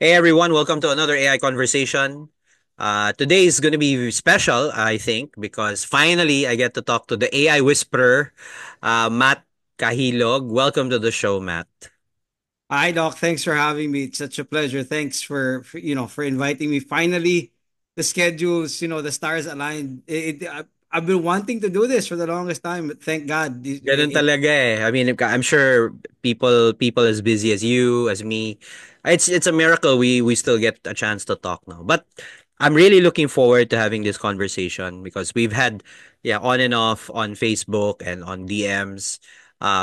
Hey everyone, welcome to another AI conversation. Today is going to be special, I think, because finally I get to talk to the AI whisperer, Matt Kahilog. Welcome to the show, Matt. Hi, Doc. Thanks for having me. It's such a pleasure. Thanks for inviting me. Finally, the schedules, the stars aligned. I've been wanting to do this for the longest time, but thank God. Ganun talaga eh. I mean, I'm sure people as busy as you, as me, it's a miracle we still get a chance to talk now. But I'm really looking forward to having this conversation because we've had on and off on Facebook and on DMs.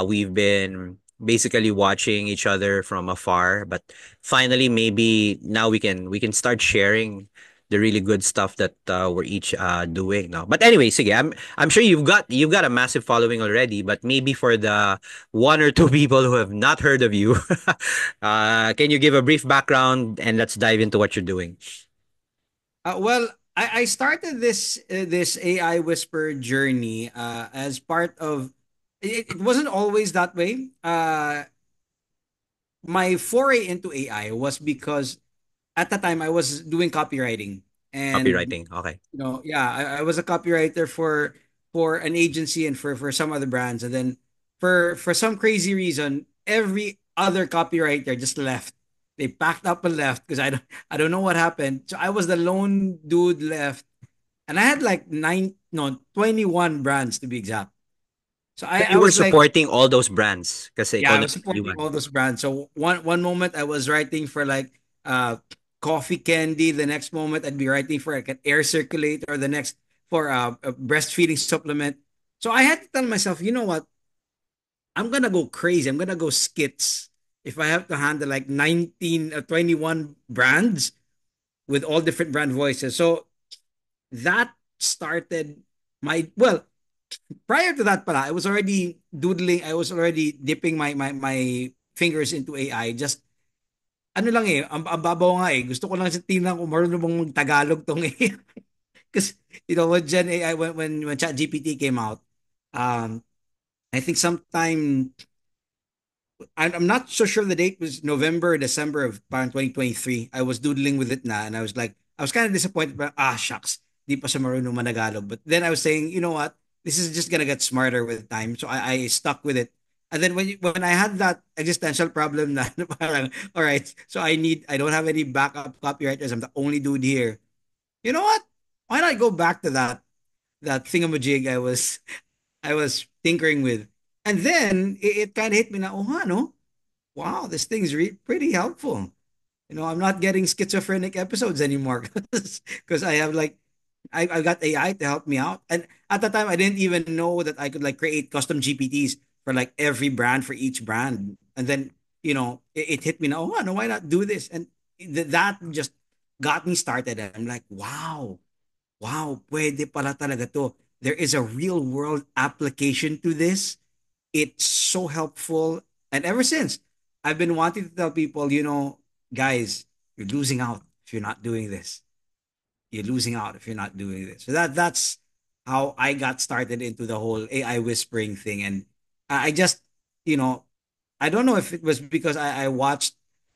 We've been basically watching each other from afar, but finally maybe now we can start sharing the really good stuff that we're each doing now. But anyway, sige, I'm sure you've got a massive following already, but maybe for the one or two people who have not heard of you, can you give a brief background and let's dive into what you're doing? I started this AI whisper journey as part of. It wasn't always that way. My foray into AI was because at the time I was doing copywriting, and Copywriting. Okay. I was a copywriter for an agency and for some other brands, and then for some crazy reason, every other copywriter just left. They packed up and left because I don't know what happened. So I was the lone dude left, and I had like 21 brands to be exact. So So I you were was like, supporting all those brands kasi yeah, ikaw I na was supporting iwan. all those brands. So one moment I was writing for like coffee candy. The next moment I'd be writing for like an air circulator. The next for a breastfeeding supplement. So I had to tell myself, you know what? I'm gonna go crazy. I'm gonna go skits if I have to handle like 19 or 21 brands with all different brand voices. So that started my prior to that pala, I was already doodling, I was already dipping my fingers into AI. Just ano lang eh, ang babaw nga eh. Gusto ko lang sa tingnan kung marunong bang mag-Tagalog tong AI. Because when Gen AI when ChatGPT came out, um I think sometime I'm not so sure the date was November or December of parang 2023. I was doodling with it na and I was like I was kind of disappointed but shucks, di pa siya marunong managalog. But then I was saying, you know what? This is just gonna get smarter with time. So I stuck with it. And then when I had that existential problem na parang, all right, so I don't have any backup copywriters. I'm the only dude here. You know what? Why not go back to that thingamajig I was tinkering with. And then it kind of hit me na, oh, no? Wow, this thing's pretty helpful. I'm not getting schizophrenic episodes anymore because I have like I got AI to help me out. And at the time, I didn't even know that I could like create custom GPTs for like every brand for each brand. And then it hit me now. Oh, no, why not do this? And that just got me started. And I'm like, wow, pwede pala talaga to. There is a real world application to this. It's so helpful. And ever since, I've been wanting to tell people, guys, you're losing out if you're not doing this. You're losing out if you're not doing this. So that's how I got started into the whole AI whispering thing. And I just, you know, I don't know if it was because I watched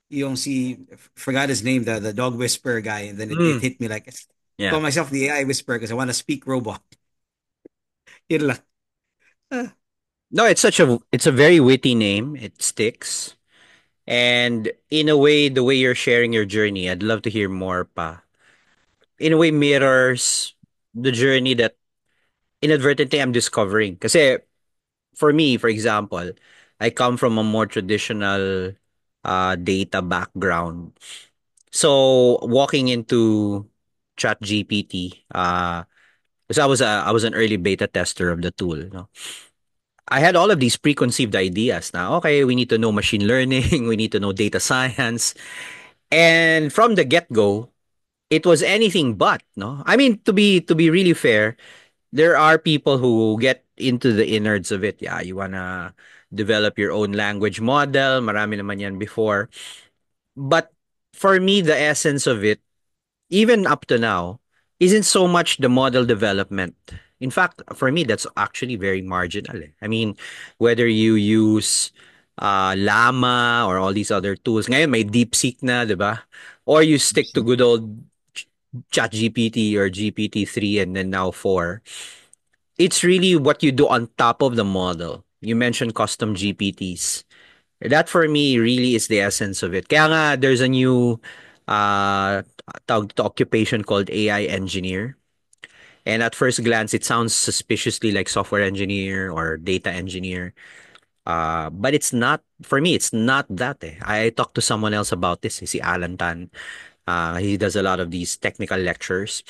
yung si forgot his name, the dog whisperer guy, and then it Mm, hit me like yeah. call myself the AI whisperer because I want to speak robot. Yun lang. Ah. No, it's a very witty name. It sticks. And in a way, the way you're sharing your journey, I'd love to hear more pa. In a way mirrors the journey that inadvertently I'm discovering. Kasi for me, for example, I come from a more traditional data background. So walking into ChatGPT, because I was an early beta tester of the tool. No? I had all of these preconceived ideas. Now, okay, we need to know machine learning, we need to know data science, and from the get go, it was anything but. No, I mean to be really fair, there are people who get into the innards of it. Yeah, you wanna develop your own language model. Marami naman yan before. But for me, the essence of it, even up to now, isn't so much the model development. In fact, for me, that's actually very marginal. I mean, whether you use Llama or all these other tools. Ngayon may DeepSeek na, 'di ba? Or you stick to good old ChatGPT or GPT-3 and then now 4. It's really what you do on top of the model. You mentioned custom GPTs. That for me really is the essence of it. Kaya nga there's a new uh tawag to occupation called AI engineer. And at first glance, it sounds suspiciously like software engineer or data engineer. But it's not, for me, it's not that. Eh. I talked to someone else about this, si Alan Tan. He does a lot of these technical lectures.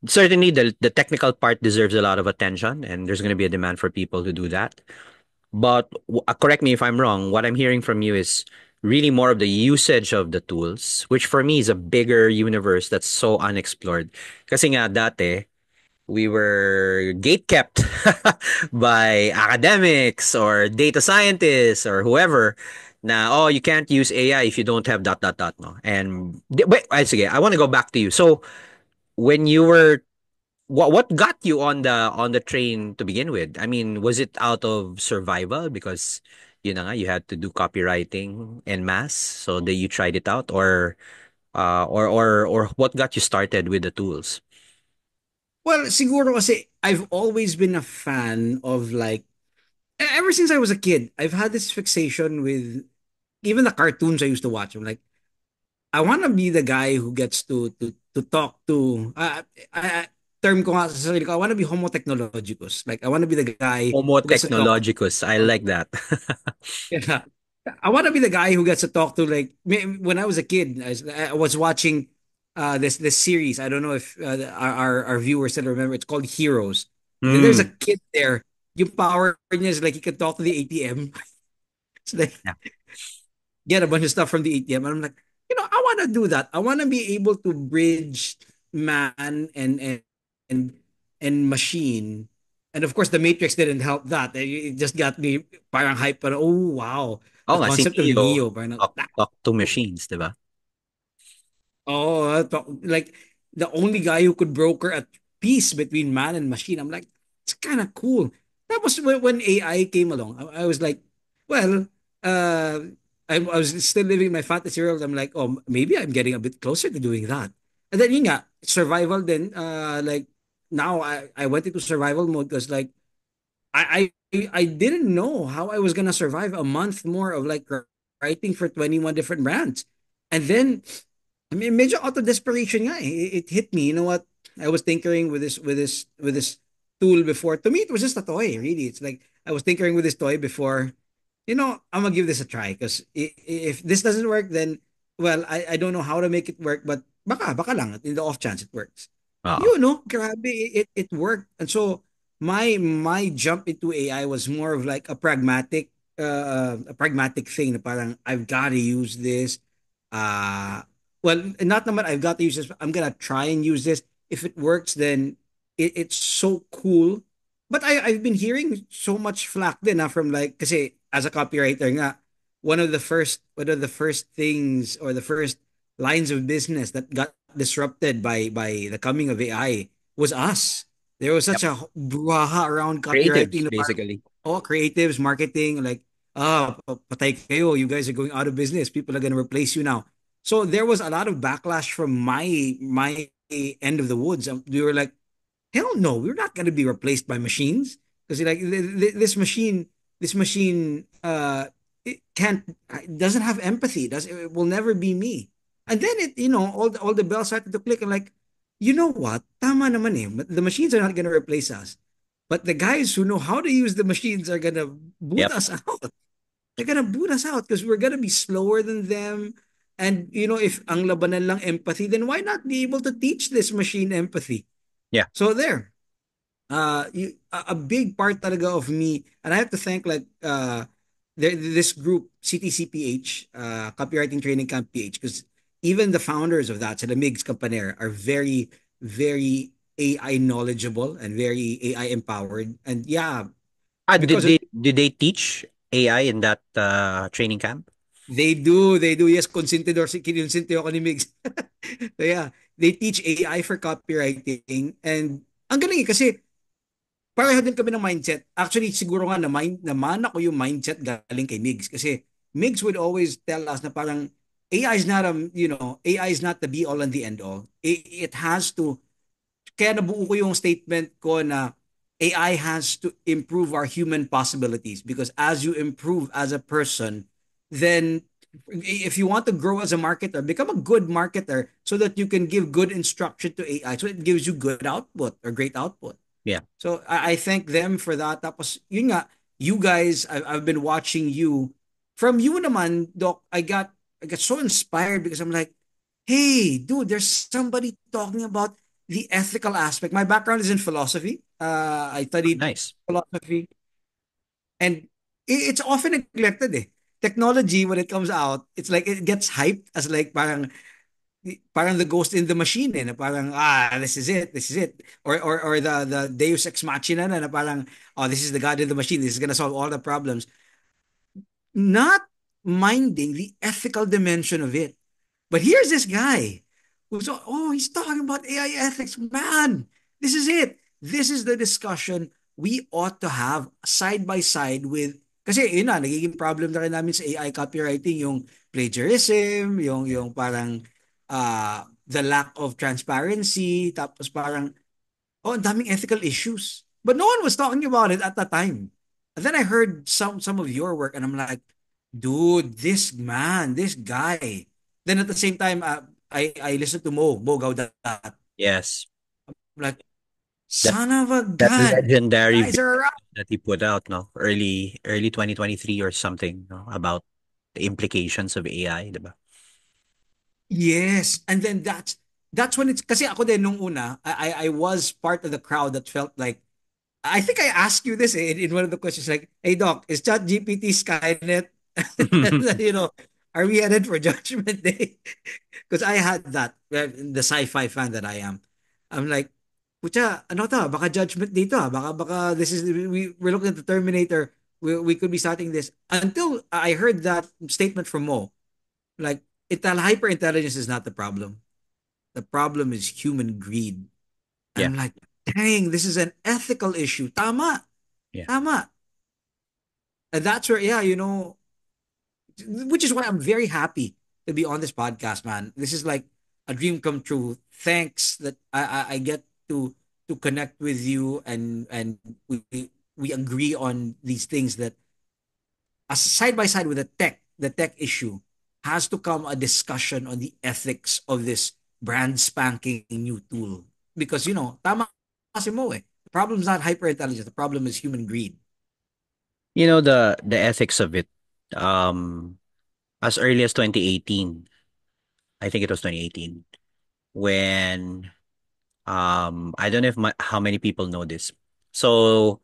Certainly, the technical part deserves a lot of attention, and there's going to be a demand for people to do that. But correct me if I'm wrong, what I'm hearing from you is really more of the usage of the tools, which for me is a bigger universe that's so unexplored. Kasi nga dati, we were gatekept by academics or data scientists or whoever na, oh, you can't use AI if you don't have dot, dot, dot, no? And, wait, sige, I want to go back to you. So, when you were, what got you on the train to begin with? I mean, was it out of survival because, you had to do copywriting en masse, so that you tried it out, or what got you started with the tools? Well, siguro kasi I've always been a fan of like ever since I was a kid, I've had this fixation with even the cartoons I used to watch. I'm like, I want to be the guy who gets to talk to I, term ko nga sa sarili ko, I want to be homo technologicus. Like I want to be the guy Homo who gets to talk technologicus. I like that. yeah. I want to be the guy who gets to talk to like when I was a kid. I was watching this series. I don't know if our viewers still remember. It's called Heroes. And then there's a Mm. kid there. Yung power niya is like he can talk to the ATM. It's like Yeah. get a bunch of stuff from the ATM. And I'm like, I want to do that. I want to be able to bridge man and and machine. And of course, the Matrix didn't help that. It just got me parang hype. Parang, oh, wow. Oo The nga, si concept of Neo, Neo. Parang, talk to machines, di ba? oh, like the only guy who could broker a peace between man and machine. I'm like, it's kind of cool. That was when AI came along. I was like, well, uh, I was still living my fantasy world. I'm like, oh, maybe I'm getting a bit closer to doing that. And then yun nga, survival. Then, like now I went into survival mode because like I didn't know how I was gonna survive a month more of like writing for 21 different brands. And then I mean medyo out of desperation nga eh. It hit me. You know what? I was tinkering with this tool before. To me, it was just a toy, really. It's like I was tinkering with this toy before. I'm gonna give this a try because if this doesn't work, then well, I don't know how to make it work, but baka lang in the off chance it works. Oo. Grabe, it worked. And so my jump into AI was more of like a pragmatic thing na parang I've got to use this. Uh well, not naman I've got to use this. I'm gonna try and use this. If it works, then it's so cool. But I've been hearing so much flack din from like kasi as a copywriter nga, one of the first things or the first lines of business that got disrupted by the coming of AI was us. There was Yep. such a brouhaha around copywriting Creatives, na parang, basically. oh, creatives, marketing, like, patay kayo, you guys are going out of business. People are going to replace you now. So there was a lot of backlash from my end of the woods. We were like, hell no, we're not going to be replaced by machines because like this machine it can't it doesn't have empathy. It will never be me. And then all the bells started to click. And like, you know what? Tama naman eh. The machines are not going to replace us, but the guys who know how to use the machines are going to boot Yep. us out. They're going to boot us out because we're going to be slower than them. And if ang labanan lang empathy, then why not be able to teach this machine empathy? Yeah. So there, a big part talaga of me, and I have to thank like this group CTCPH, Copywriting Training Camp PH, because even the founders of that, the Migs Campanera, are very very AI knowledgeable and very AI empowered, and yeah, Did because they teach AI in that training camp? they do, yes, consentidor si kinonsente ako ni Migs. So yeah, they teach AI for copywriting, and ang galing kasi pareho din kami ng mindset. Actually, siguro nga na mind naman ako yung mindset galing kay Migs kasi Migs would always tell us na parang AI is not AI is not the be all and the end all. It has to, kaya nabuo ko yung statement ko na AI has to improve our human possibilities, because as you improve as a person, then if you want to grow as a marketer, become a good marketer so that you can give good instruction to AI so it gives you good output or great output. Yeah. So I thank them for that. Tapos yun nga, you guys, I've been watching you. From you naman, Doc, I got so inspired because I'm like, hey, dude, there's somebody talking about the ethical aspect. My background is in philosophy. I studied Nice. philosophy, and it's often neglected. Eh. Technology, when it comes out, it's like it gets hyped as like parang the ghost in the machine, eh, na parang this is it, or the Deus ex machina na parang, oh, this is the god in the machine, this is gonna solve all the problems, not minding the ethical dimension of it. But here's this guy who's, he's talking about AI ethics. Man, this is it. This is the discussion we ought to have side by side with, kasi yun na, nagiging problem na rin namin sa AI copywriting, yung plagiarism, yung parang the lack of transparency, tapos parang, oh, ang daming ethical issues. But no one was talking about it at the time. And then I heard some of your work, and I'm like, dude, this man, this guy. Then at the same time, I listened to Mo Gaudat. I'm Yes. like, That son of a that gun, you legendary guys video are around. that he put out, no, early 2023 or something, no, about the implications of AI, diba? Yes, and then that's when it's, kasi ako din nung una, I was part of the crowd that felt like, I think I asked you this, in one of the questions, like, hey Doc, is ChatGPT Skynet? Are we headed for Judgment Day? Because I had that, the sci-fi fan that I am. I'm like, pucha, ano to? Baka Judgment Day to. Baka this is, we're looking at the Terminator. We could be starting this. Until I heard that statement from Mo, like, hyper intelligence is not the problem. The problem is human greed. And Yeah. I'm like, dang, this is an ethical issue. Tama. Yeah. Tama. And that's where, yeah, which is why I'm very happy to be on this podcast, man. This is like a dream come true. Thanks that I get to connect with you, and we agree on these things, that side by side with the tech issue has to come a discussion on the ethics of this brand spanking new tool. Because, tama kasi mo eh. The problem is not hyperintelligence. The problem is human greed. The ethics of it. Um, as early as 2018, I think it was 2018, when I don't know if how many people know this. So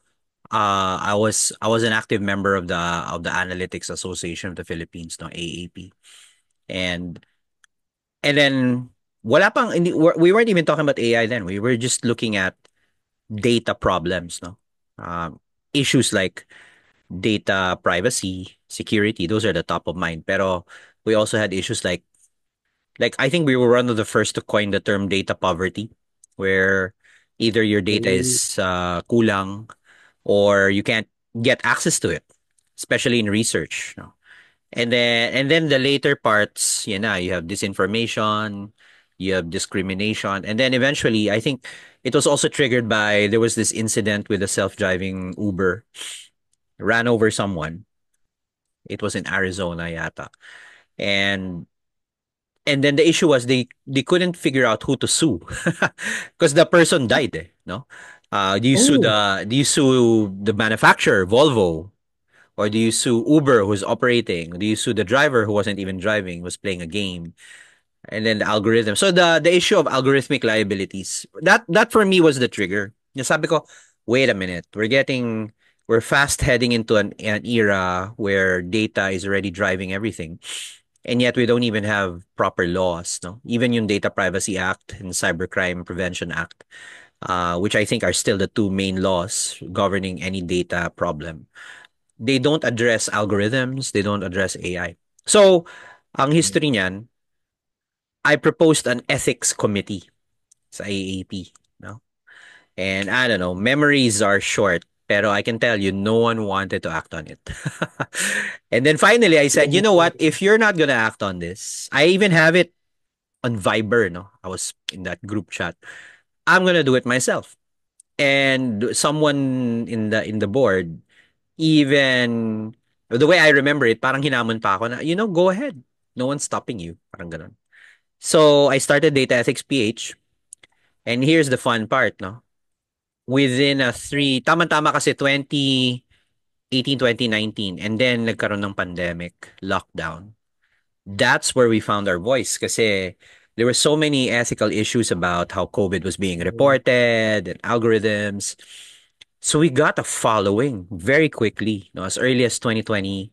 I was an active member of the Analytics Association of the Philippines, no, AAP. And then we weren't even talking about AI then. We were just looking at data problems, no. Um, Issues like data privacy, security, those are the top of mind. Pero we also had issues like I think we were one of the first to coin the term data poverty, where either your data Oh. is kulang or you can't get access to it, especially in research. No? And then the later parts, you have disinformation, you have discrimination, and then eventually, I think it was also triggered by there was this incident with a self-driving Uber ran over someone. It was in Arizona, yata, and then the issue was they couldn't figure out who to sue because the person died. No, Oh. do you sue the manufacturer Volvo, or do you sue Uber who's operating? Do you sue the driver who wasn't even driving, was playing a game? And then the algorithm. So the issue of algorithmic liabilities, that for me was the trigger. Sabi ko, wait a minute, we're fast heading into an era where data is already driving everything. And yet we don't even have proper laws, no? Even yung Data Privacy Act and Cybercrime Prevention Act, which I think are still the two main laws governing any data problem. They don't address algorithms, they don't address AI. So, ang history niyan, I proposed an ethics committee sa AAP, no? And I don't know, memories are short. Pero I can tell you, no one wanted to act on it. And then finally, I said, you know what? If you're not gonna act on this, I even have it on Viber, no? I was in that group chat. I'm gonna do it myself. And someone in the board, even the way I remember it, parang hinamon pa ako na, go ahead. No one's stopping you. Parang ganun. So I started Data Ethics PH. And here's the fun part, no? Within tama-tama kasi 2018, 2019, and then nagkaroon ng pandemic, lockdown. That's where we found our voice kasi there were so many ethical issues about how COVID was being reported and algorithms. So we got a following very quickly, as early as 2020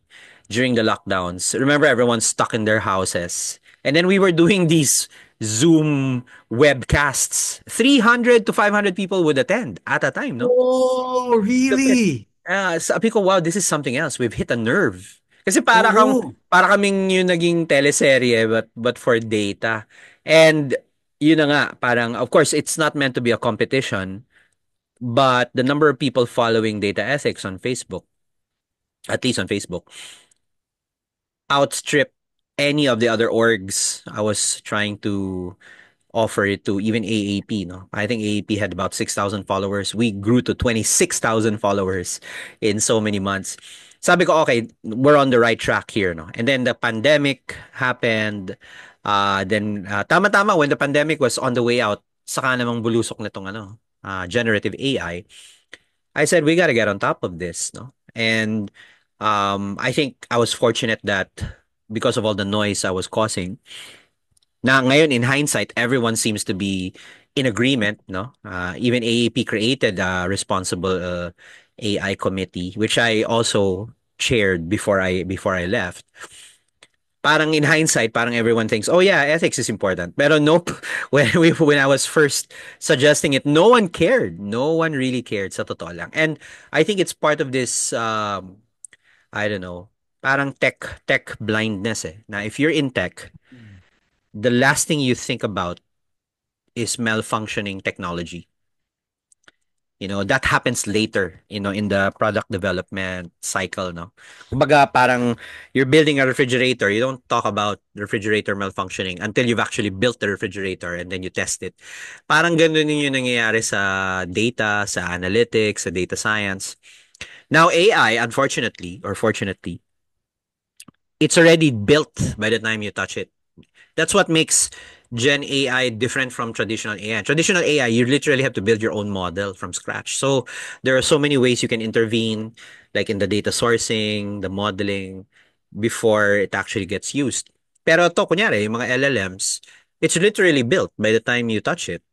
during the lockdowns. Remember, everyone's stuck in their houses. And then we were doing these Zoom webcasts. 300 to 500 people would attend at a time, no? Oh, really? Sabi ko, wow, this is something else. We've hit a nerve. Kasi Oo. para kaming yung naging teleserye but for data. And yun na nga, parang of course it's not meant to be a competition, but the number of people following data ethics on Facebook, at least on Facebook, outstrip any of the other orgs I was trying to offer it to, even AAP, no? I think AAP had about 6,000 followers. We grew to 26,000 followers in so many months. Sabi ko, okay, we're on the right track here, no? And then the pandemic happened. Tama-tama, when the pandemic was on the way out, saka namang bulusok nitong generative AI. I said, we got to get on top of this, no? And I think I was fortunate that because of all the noise I was causing, na ngayon in hindsight, everyone seems to be in agreement, no? Even AAP created a responsible AI committee, which I also chaired before I left. Parang in hindsight, parang everyone thinks, oh yeah, ethics is important. Pero nope, when I was first suggesting it, no one cared. No one really cared, sa totoo lang. And I think it's part of this, I don't know, parang tech blindness eh. Na if you're in tech, the last thing you think about is malfunctioning technology. That happens later, in the product development cycle, no? Kumbaga, parang you're building a refrigerator, you don't talk about refrigerator malfunctioning until you've actually built the refrigerator and then you test it. Parang ganun din yung nangyayari sa data, sa analytics, sa data science. Now, AI, unfortunately, or fortunately, it's already built by the time you touch it. That's what makes Gen AI different from traditional AI. Traditional AI, you literally have to build your own model from scratch. So there are so many ways you can intervene, like in the data sourcing, the modeling, before it actually gets used. Pero to, kunyari, yung mga LLMs, it's literally built by the time you touch it.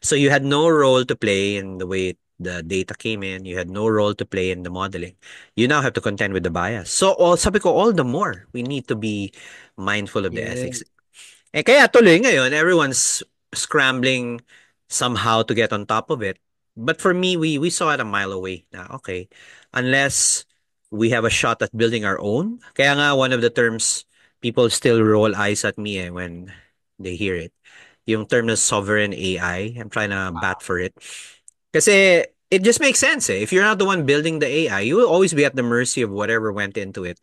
So you had no role to play in the way the data came in. You had no role to play in the modeling. You now have to contend with the bias. So sabi ko, all the more, we need to be mindful of the Yeah. ethics. Kaya tuloy ngayon, everyone's scrambling somehow to get on top of it. But for me, we saw it a mile away na, okay, unless we have a shot at building our own. Kaya nga, one of the terms, people still roll eyes at me when they hear it. Yung term na sovereign AI, I'm trying to bat for it. Kasi it just makes sense eh. If you're not the one building the AI, you will always be at the mercy of whatever went into it.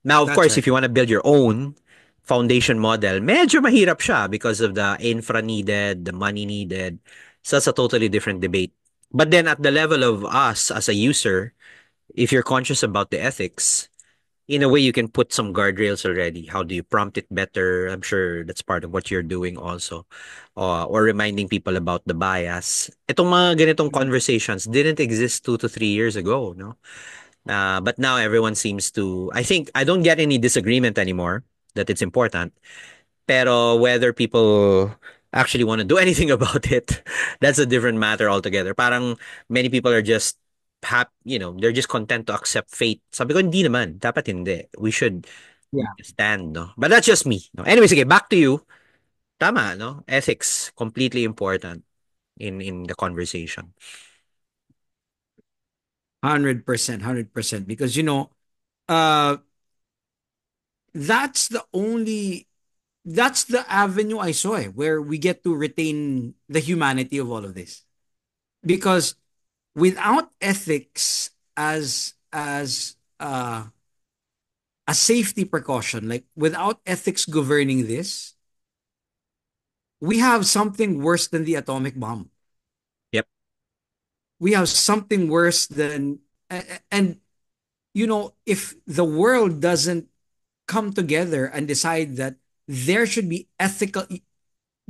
Now, of That's course, right. if you want to build your own foundation model, medyo mahirap siya because of the infra needed, the money needed. So that's a totally different debate. But then at the level of us as a user, if you're conscious about the ethics, in a way you can put some guardrails already. How do you prompt it better? I'm sure that's part of what you're doing also. Or reminding people about the bias. Itong mga ganitong conversations didn't exist 2 to 3 years ago, no? But now everyone seems to, I think, I don't get any disagreement anymore that it's important. Pero whether people actually want to do anything about it, that's a different matter altogether. Parang many people are just they're just content to accept fate. Sabi ko, hindi naman. Dapat hindi. We should Yeah. stand, no? But that's just me. No? Anyway, sige, back to you. Tama, no? Ethics, completely important in the conversation. 100%, 100%. Because, uh, that's the only, that's the avenue I saw where we get to retain the humanity of all of this. Because without ethics as a safety precaution, like without ethics governing this, we have something worse than the atomic bomb. Yep. We have something worse than, and if the world doesn't come together and decide that there should be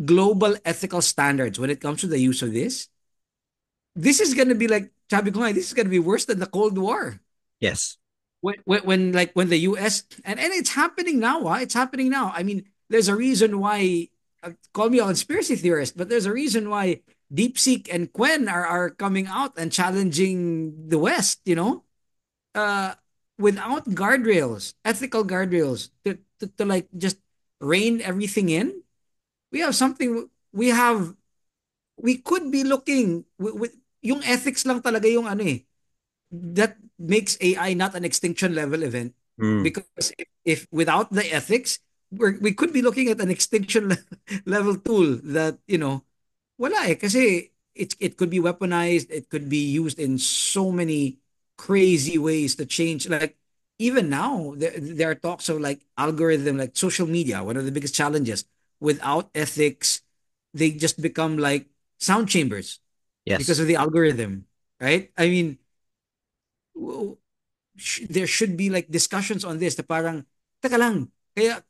global ethical standards when it comes to the use of this is going to be like, sabi ko nga, this is going to be worse than the Cold War. Yes. When the US, and it's happening now, it's happening now. I mean, there's a reason why, call me a conspiracy theorist, but there's a reason why DeepSeek and Quen are coming out and challenging the West, uh, without guardrails, ethical guardrails to like just rein everything in. We have something, we could be looking with yung ethics lang talaga yung ano that makes AI not an extinction level event, Mm. because if without the ethics, we could be looking at an extinction level tool that wala kasi it could be weaponized, it could be used in so many crazy ways to change, like even now there are talks of like algorithm, like social media, one of the biggest challenges. Without ethics, they just become like sound chambers because Yes. of the algorithm, right? I mean, there should be like discussions on this. Na parang, teka lang, kaya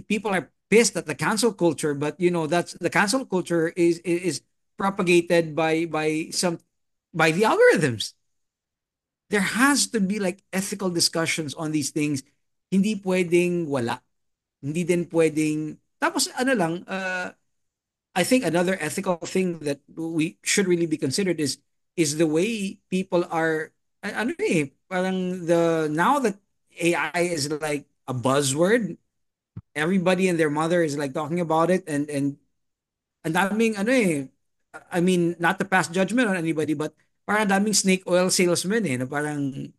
people are pissed at the cancel culture, but that's the cancel culture is propagated by the algorithms. There has to be like ethical discussions on these things. Hindi pwedeng wala. Hindi din pwedeng, tapos ano lang, I think another ethical thing that we should really be considered is the way people are, ano parang now that AI is like a buzzword, everybody and their mother is like talking about it, and daming I mean, not to pass judgment on anybody, but parang daming snake oil salesmen na parang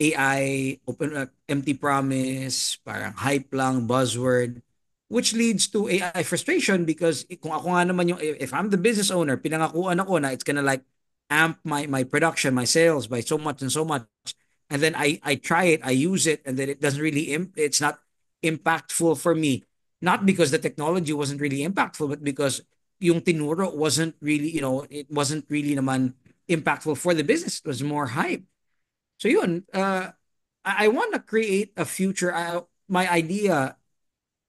AI, open empty promise, parang hype lang, buzzword, which leads to AI frustration because kung ako nga naman if I'm the business owner, pinangakuan ako na it's gonna like amp my production, my sales by so much and so much, and then I try it, I use it, and then it doesn't really it's not impactful for me, not because the technology wasn't really impactful, but because yung tinuro wasn't really, it wasn't really naman impactful for the business. It was more hype. So yun, I want to create a future. My idea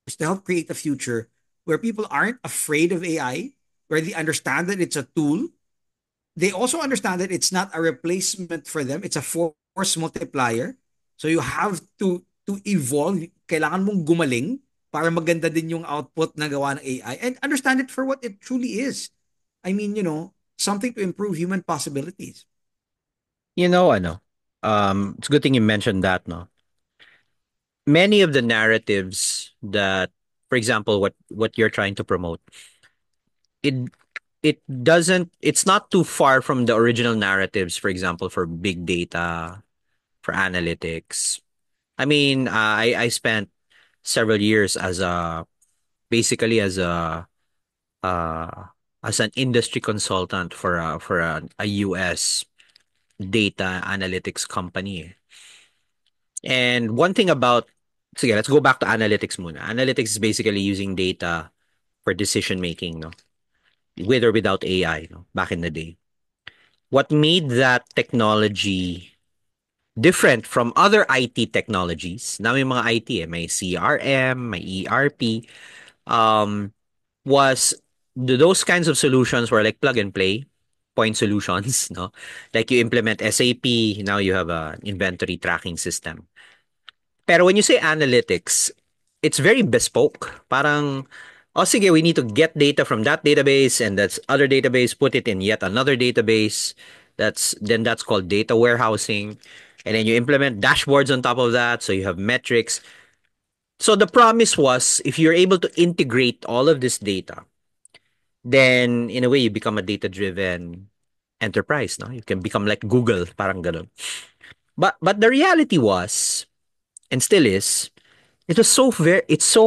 is to help create a future where people aren't afraid of AI, where they understand that it's a tool. They also understand that it's not a replacement for them. It's a force multiplier. So you have to evolve. Kailangan mong gumaling para maganda din yung output na gawa ng AI, and understand it for what it truly is. I mean, something to improve human possibilities. Ano, it's a good thing you mentioned that, no? Many of the narratives that, for example, what you're trying to promote, it it's not too far from the original narratives, for example, for big data, for analytics. I mean, I spent several years basically uh, as an industry consultant for a US data analytics company. And one thing about, sige, let's go back to analytics muna. Analytics is basically using data for decision making, no? With or without AI, no? Back in the day. What made that technology different from other IT technologies? Now may mga IT, may CRM, may ERP, um, was those kinds of solutions were like plug and play point solutions, no? Like you implement SAP, now you have a inventory tracking system. Pero when you say analytics, it's very bespoke. Parang, oh sige, we need to get data from that database and that's other database, put it in yet another database. That's called data warehousing. And then you implement dashboards on top of that, so you have metrics. So the promise was if you're able to integrate all of this data, then in a way you become a data-driven enterprise, no? You can become like Google, parang ganun. But the reality was, and still is, it's so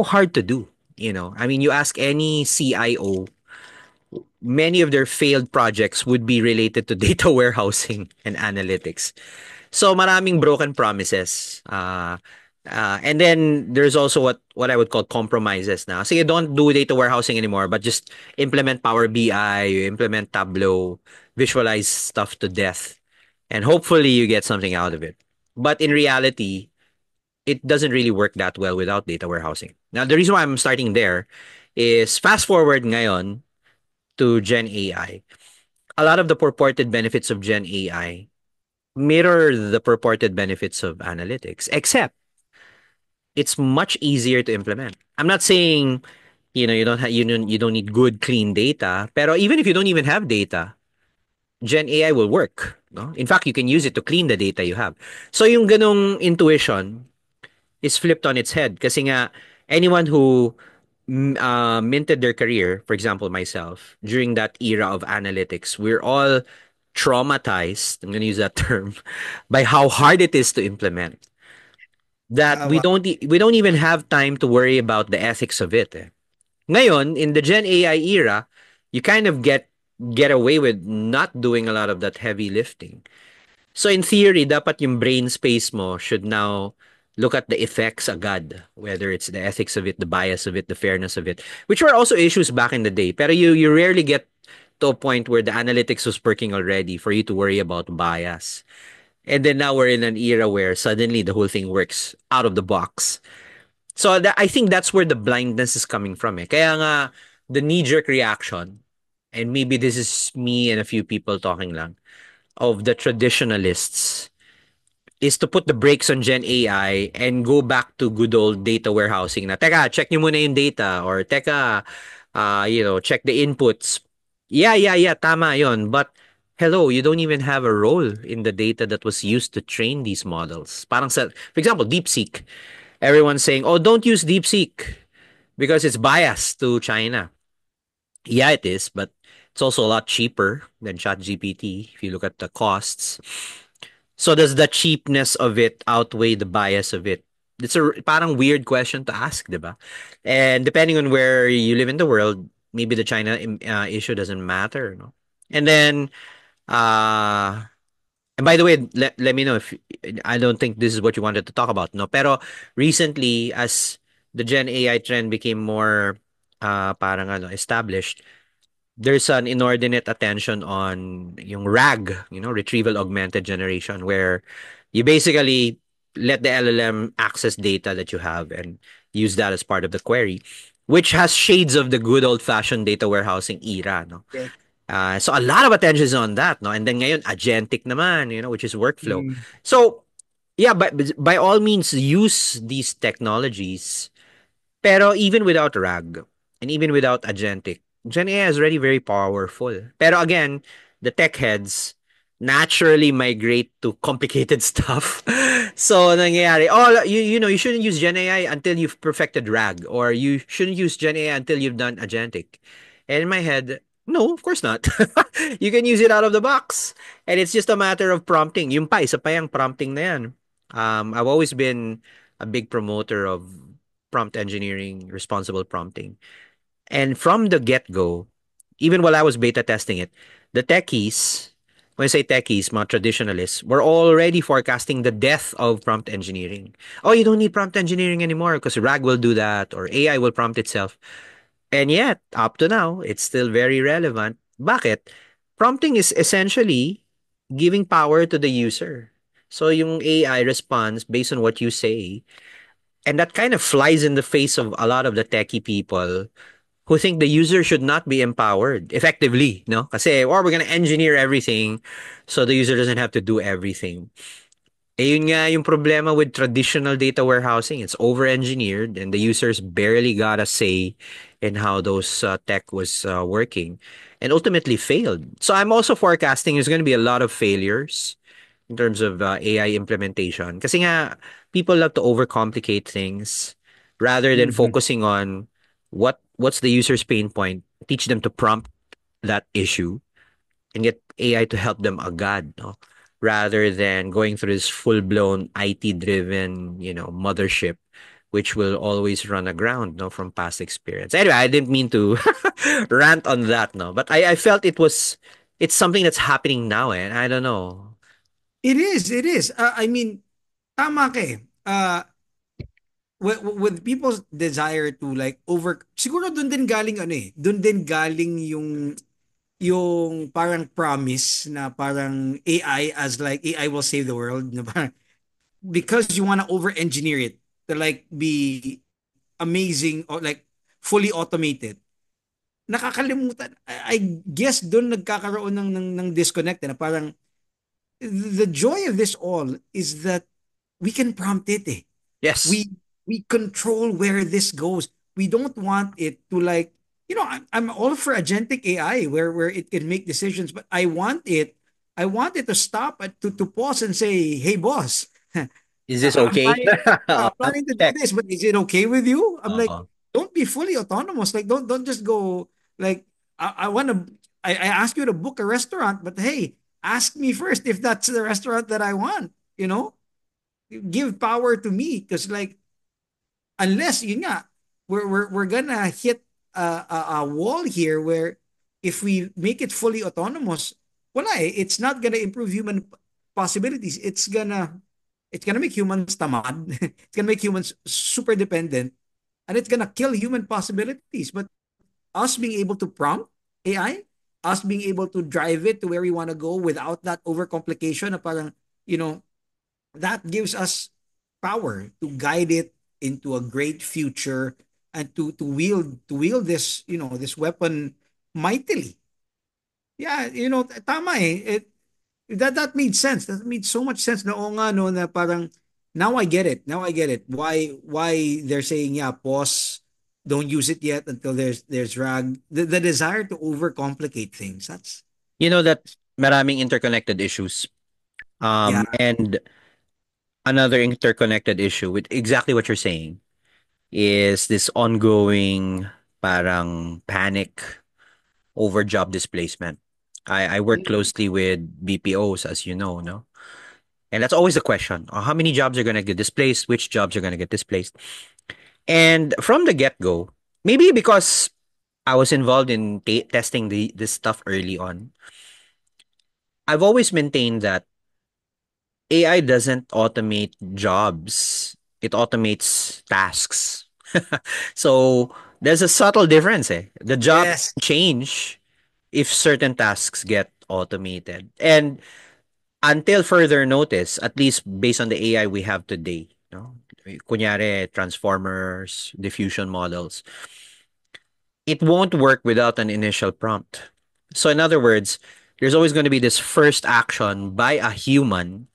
hard to do. I mean, you ask any CIO, many of their failed projects would be related to data warehousing and analytics. So maraming broken promises. And then there's also what I would call compromises now. So you don't do data warehousing anymore, but just implement Power BI, you implement Tableau, visualize stuff to death, and hopefully you get something out of it. But in reality, it doesn't really work that well without data warehousing. Now, the reason why I'm starting there is fast forward ngayon to Gen AI. A lot of the purported benefits of Gen AI mirror the purported benefits of analytics, except it's much easier to implement. I'm not saying you don't need good clean data, pero even if you don't even have data, Gen AI will work. No? In fact, you can use it to clean the data you have. So yung ganong intuition is flipped on its head kasi nga anyone who minted their career, for example, myself, during that era of analytics, we're all traumatized, I'm going to use that term, by how hard it is to implement. That Wow. we don't even have time to worry about the ethics of it. Eh. Ngayon, in the Gen AI era, you kind of get away with not doing a lot of that heavy lifting. So in theory, dapat yung brain space mo should now look at the effects agad, whether it's the ethics of it, the bias of it, the fairness of it, which were also issues back in the day. Pero you rarely get to a point where the analytics was working already for you to worry about bias. And then now we're in an era where suddenly the whole thing works out of the box. So I think that's where the blindness is coming from. Eh. Kaya nga, the knee-jerk reaction, and maybe this is me and a few people talking lang, of the traditionalists is to put the brakes on Gen AI and go back to good old data warehousing na, teka, check nyo muna yung data or teka, check the inputs. Yeah, tama yon. But hello, you don't even have a role in the data that was used to train these models. Parang sa, for example, DeepSeek. Everyone's saying, oh, don't use DeepSeek because it's biased to China. Yeah, it is, but it's also a lot cheaper than ChatGPT if you look at the costs. So does the cheapness of it outweigh the bias of it? It's a parang weird question to ask, diba? And depending on where you live in the world, maybe the China issue doesn't matter, no? And then, uh, and by the way, let me know if I don't think this is what you wanted to talk about, no? Pero recently, as the Gen AI trend became more parang established, there's an inordinate attention on yung RAG, retrieval augmented generation, where you basically let the LLM access data that you have and use that as part of the query, which has shades of the good old fashioned data warehousing era, no? Okay. So a lot of attention is on that, no? And then ngayon, agentic naman, which is workflow. Mm. So, yeah, but by all means, use these technologies pero even without RAG and even without Agentic, Gen AI is already very powerful. Pero again, the tech heads naturally migrate to complicated stuff. So nangyayari, oh, you shouldn't use Gen AI until you've perfected RAG or you shouldn't use Gen AI until you've done Agentic. And in my head, no, of course not. You can use it out of the box. And it's just a matter of prompting. Yung pa, isa pa yung prompting na yan. I've always been a big promoter of prompt engineering, responsible prompting. And from the get go, even while I was beta testing it, the techies, when I say techies, mga traditionalists, were already forecasting the death of prompt engineering. Oh, you don't need prompt engineering anymore because RAG will do that or AI will prompt itself. And yet, up to now, it's still very relevant. Bakit? Prompting is essentially giving power to the user. So yung AI responds based on what you say, and that kind of flies in the face of a lot of the techie people who think the user should not be empowered effectively, no? Kasi, or we're gonna engineer everything so the user doesn't have to do everything. Eh, yun nga yung problema with traditional data warehousing. It's over-engineered and the users barely got a say in how those tech was working and ultimately failed. So I'm also forecasting there's going to be a lot of failures in terms of AI implementation. Kasi nga, people love to overcomplicate things rather than Mhm. focusing on what's the user's pain point, teach them to prompt that issue and get AI to help them agad, no? Rather than going through this full-blown IT-driven, mothership which will always run aground, no, from past experience. Anyway, I didn't mean to rant on that, no, but I felt it's something that's happening now, and I don't know. It is, it is. I mean, tama ka eh. With people's desire to like over, siguro doon din galing ano eh, doon din galing yung parang promise na parang AI as like AI will save the world na parang, because you want to over engineer it to like be amazing or like fully automated. Nakakalimutan, I guess doon nagkakaroon ng disconnect na parang the joy of this all is that we can prompt it eh. Yes. We control where this goes. We don't want it to like, I'm all for agentic AI where it can make decisions, but I want it to stop at to pause and say, "Hey boss, Is this I'm okay? planning I'm planning to do Check. this, but is it okay with you?" I'm like, Uh, don't be fully autonomous. Like don't just go like I want to I ask you to book a restaurant, but hey, ask me first if that's the restaurant that I want, you know? Give power to me because like unless yun nga we're gonna hit a wall here where if we make it fully autonomous, wala eh, it's not gonna improve human possibilities. It's gonna make humans tamad. It's gonna make humans super dependent, and it's gonna kill human possibilities. But us being able to prompt AI, us being able to drive it to where we want to go without that overcomplication, na parang you know that gives us power to guide it into a great future and to wield this this weapon mightily. Yeah, tama eh. That made sense. That made so much sense. No, nga no na parang now I get it. Now I get it. Why they're saying yeah, pause. Don't use it yet until there's rag. The desire to overcomplicate things. That's you know that maraming interconnected issues. yeah. And another interconnected issue with exactly what you're saying is this ongoing parang panic over job displacement. I work closely with BPOs, as you know, no? And that's always the question. How many jobs are going to get displaced? Which jobs are going to get displaced? And from the get-go, maybe because I was involved in testing this stuff early on, I've always maintained that AI doesn't automate jobs. It automates tasks. So there's a subtle difference. The job Yes. change if certain tasks get automated. And until further notice, at least based on the AI we have today, no? Kunyari, transformers, diffusion models, it won't work without an initial prompt. So in other words, there's always going to be this first action by a human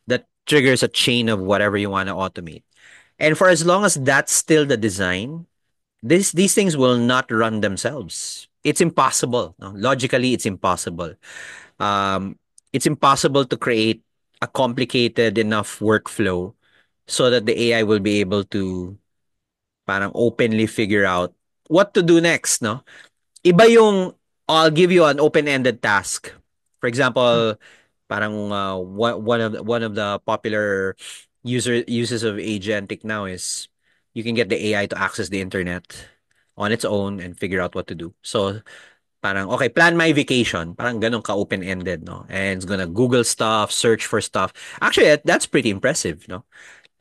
that triggers a chain of whatever you want to automate. And for as long as that's still the design, these things will not run themselves. It's impossible. No? Logically, it's impossible. Um, it's impossible to create a complicated enough workflow so that the AI will be able to parang openly figure out what to do next, no? Iba yung I'll give you an open-ended task. For example, parang one of the popular uses of agentic now is you can get the AI to access the internet on its own and figure out what to do. So parang okay, plan my vacation. Parang ganun ka open-ended, no? And it's gonna Google stuff, search for stuff. Actually, that's pretty impressive, no?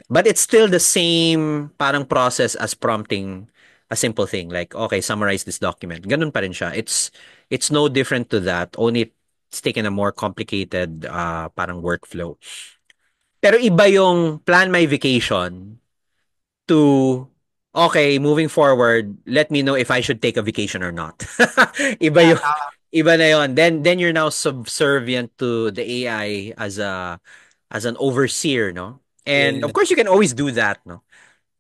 But it's still the same parang process as prompting a simple thing like, okay, summarize this document. Ganun pa rin siya. It's no different to that, only it's taken a more complicated parang workflow. Pero iba yung plan my vacation to, okay, moving forward, let me know if I should take a vacation or not. Iba Yeah, yung iba na yon. Then you're now subservient to the AI as an overseer, no? And of yeah. course you can always do that, no?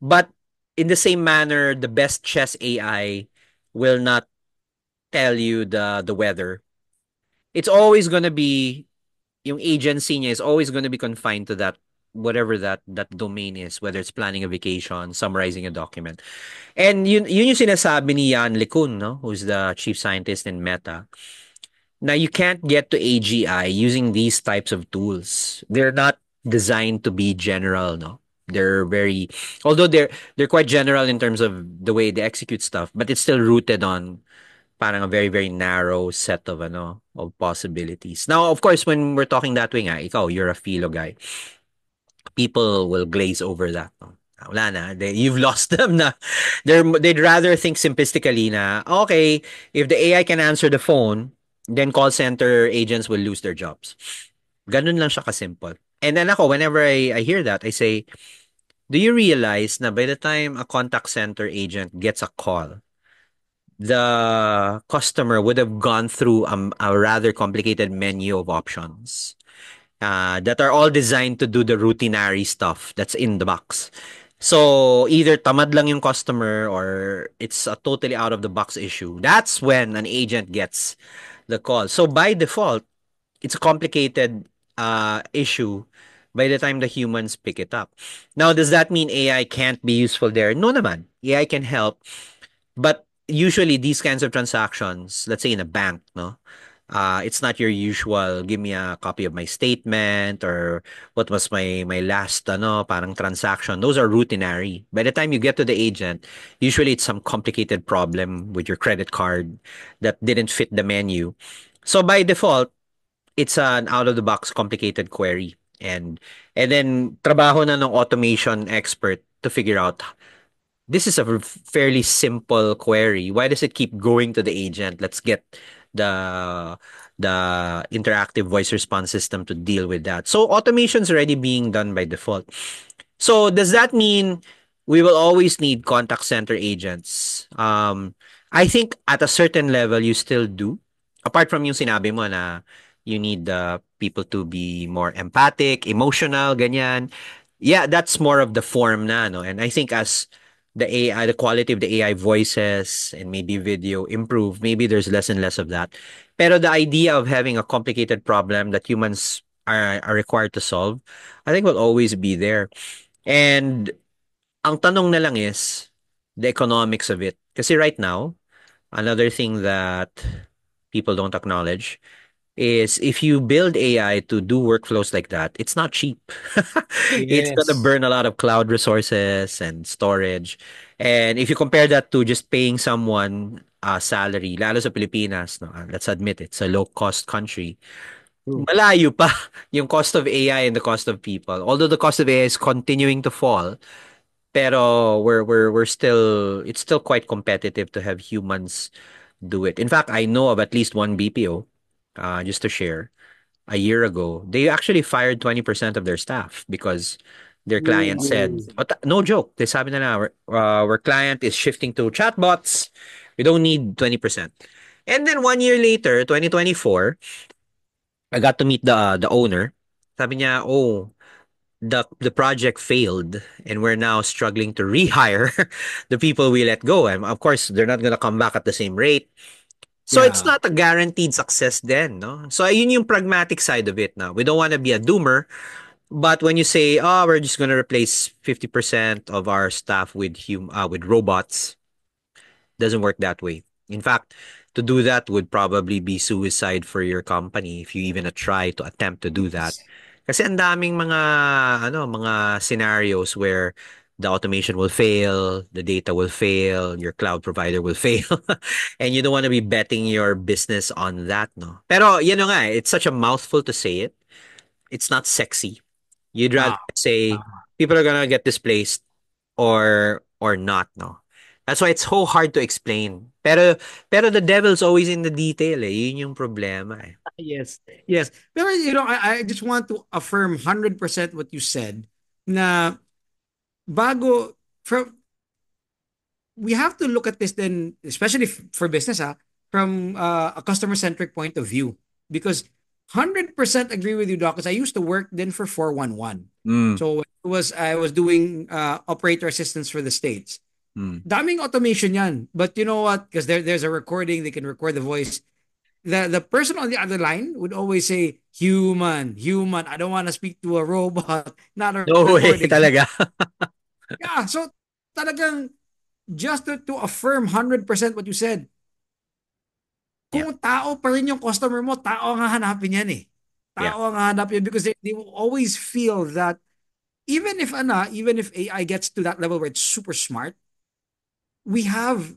But in the same manner, the best chess AI will not tell you the weather. It's always gonna be yung agency niya is always gonna be confined to that whatever that domain is, whether it's planning a vacation, summarizing a document. And yun yung sinasabi ni Jan LeCun, no? Who's the chief scientist in Meta. Now you can't get to AGI using these types of tools. They're not designed to be general, no? They're very, although they're quite general in terms of the way they execute stuff, but it's still rooted on parang a very very narrow set of of possibilities. Now, of course, when we're talking that way nga, ikaw, you're a philo guy, people will glaze over that. No? Wala na. You've lost them na. They'd rather think simplistically na, okay, if the AI can answer the phone, then call center agents will lose their jobs. Ganun lang siya kasimple. And then ako, whenever I hear that, I say, do you realize na by the time a contact center agent gets a call, the customer would have gone through a rather complicated menu of options that are all designed to do the routinary stuff that's in the box. So either tamad lang yung customer or it's a totally out of the box issue. That's when an agent gets the call. So by default, it's a complicated issue by the time the humans pick it up. Now, does that mean AI can't be useful there? No naman. AI can help, but usually these kinds of transactions, let's say in a bank, no, it's not your usual give me a copy of my statement or what was my last parang transaction. Those are routinary. By the time you get to the agent, usually it's some complicated problem with your credit card that didn't fit the menu. So by default, it's an out of the box complicated query. And then trabaho na ng automation expert to figure out this is a fairly simple query. Why does it keep going to the agent? Let's get the the interactive voice response system to deal with that. So automation's already being done by default. So does that mean we will always need contact center agents? I think at a certain level you still do. Apart from yung sinabi mo na you need the people to be more empathic, emotional, ganyan. Yeah, that's more of the form na, no? And I think as the AI, the quality of the AI voices and maybe video improve, maybe there's less and less of that. Pero the idea of having a complicated problem that humans are required to solve, I think will always be there. And ang tanong na lang is the economics of it. Kasi right now, another thing that people don't acknowledge is if you build AI to do workflows like that, it's not cheap. It's gonna Yes. burn a lot of cloud resources and storage. And if you compare that to just paying someone a salary, lalo sa Pilipinas, no, let's admit it's a low-cost country. True. Malayo pa yung cost of AI and the cost of people. Although the cost of AI is continuing to fall, pero we're still it's still quite competitive to have humans do it. In fact, I know of at least one BPO, just to share, a year ago, they actually fired 20% of their staff because their client said, Ooh. no joke, they sabi na our client is shifting to chatbots. We don't need 20%. And then 1 year later, 2024, I got to meet the owner. Sabi niya, oh, the project failed and we're now struggling to rehire the people we let go. And of course, they're not gonna come back at the same rate. So it's Yeah. not a guaranteed success then, no? So yun yung pragmatic side of it now. We don't want to be a doomer, but when you say, "Oh, we're just going to replace 50% of our staff with robots," doesn't work that way. In fact, to do that would probably be suicide for your company if you even try to attempt to do that. Yes. Kasi ang daming mga scenarios where the automation will fail, the data will fail, your cloud provider will fail, and you don't want to be betting your business on that, no. Pero nga, it's such a mouthful to say it. It's not sexy. You'd rather No. say people are gonna get displaced or not, no. That's why it's so hard to explain. Pero the devil's always in the detail, eh. Yun yung problema, eh. Yes. Yes. Pero I just want to affirm 100% what you said na bago from we have to look at this then, especially for business, from a customer centric point of view. Because 100% agree with you, Doc, because I used to work then for 411. Mm, So I was doing operator assistance for the States. mm. Daming automation yan. But you know what? Because there's a recording, they can record the voice. The person on the other line would always say, human, human. I don't want to speak to a robot, not a No way recording. talaga. Yeah, so talagang just to affirm 100% what you said, Yeah, kung tao pa rin yung customer mo, tao ang hahanapin yan eh. yeah. Tao ang hahanapin because they will always feel that even if AI gets to that level where it's super smart, we have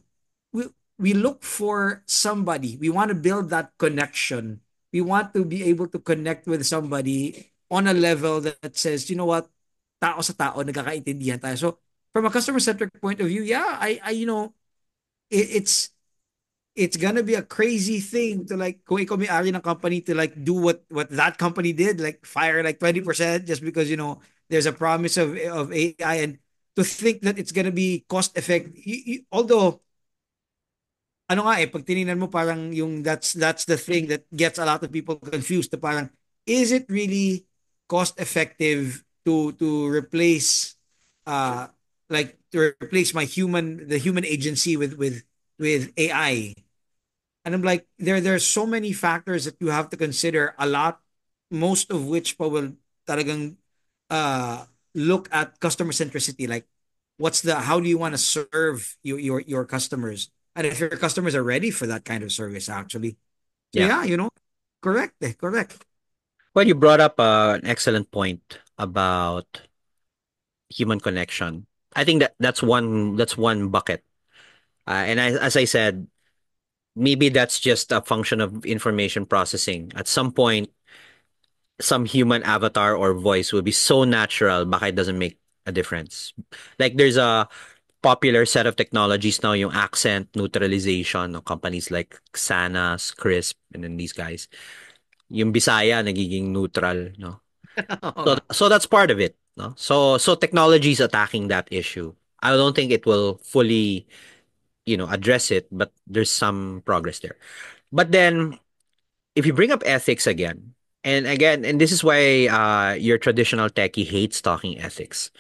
we we look for somebody. We want to build that connection. We want to be able to connect with somebody on a level that says, you know what, tao sa tao, nagkakaintindihan tayo. So from a customer centric point of view, yeah, it's it's gonna be a crazy thing to like kung ikaw may-ari ng company to like do what that company did, like fire like 20% just because there's a promise of AI, and to think that it's gonna be cost effective. Although ano nga pag tiningnan mo parang yung that's the thing that gets a lot of people confused. Na parang is it really cost effective to replace uh like to replace the human agency with AI? And I'm like, there's so many factors that you have to consider, a lot, most of which pa will talagang uh look at customer centricity. Like, how do you want to serve your customers? And if your customers are ready for that kind of service, actually. So Yeah. yeah, correct, correct. Well, you brought up an excellent point about human connection. I think that's one bucket. As I said, maybe that's just a function of information processing. At some point, some human avatar or voice will be so natural, baka it doesn't make a difference. Like there's a popular set of technologies now, yung accent neutralization of companies like Xanas, Crisp, and then these guys. Yung Bisaya nagiging neutral, no? Oo So nga. so that's part of it, no? So technology is attacking that issue. I don't think it will fully, address it, but there's some progress there. But then if you bring up ethics again, and this is why your traditional techie hates talking ethics.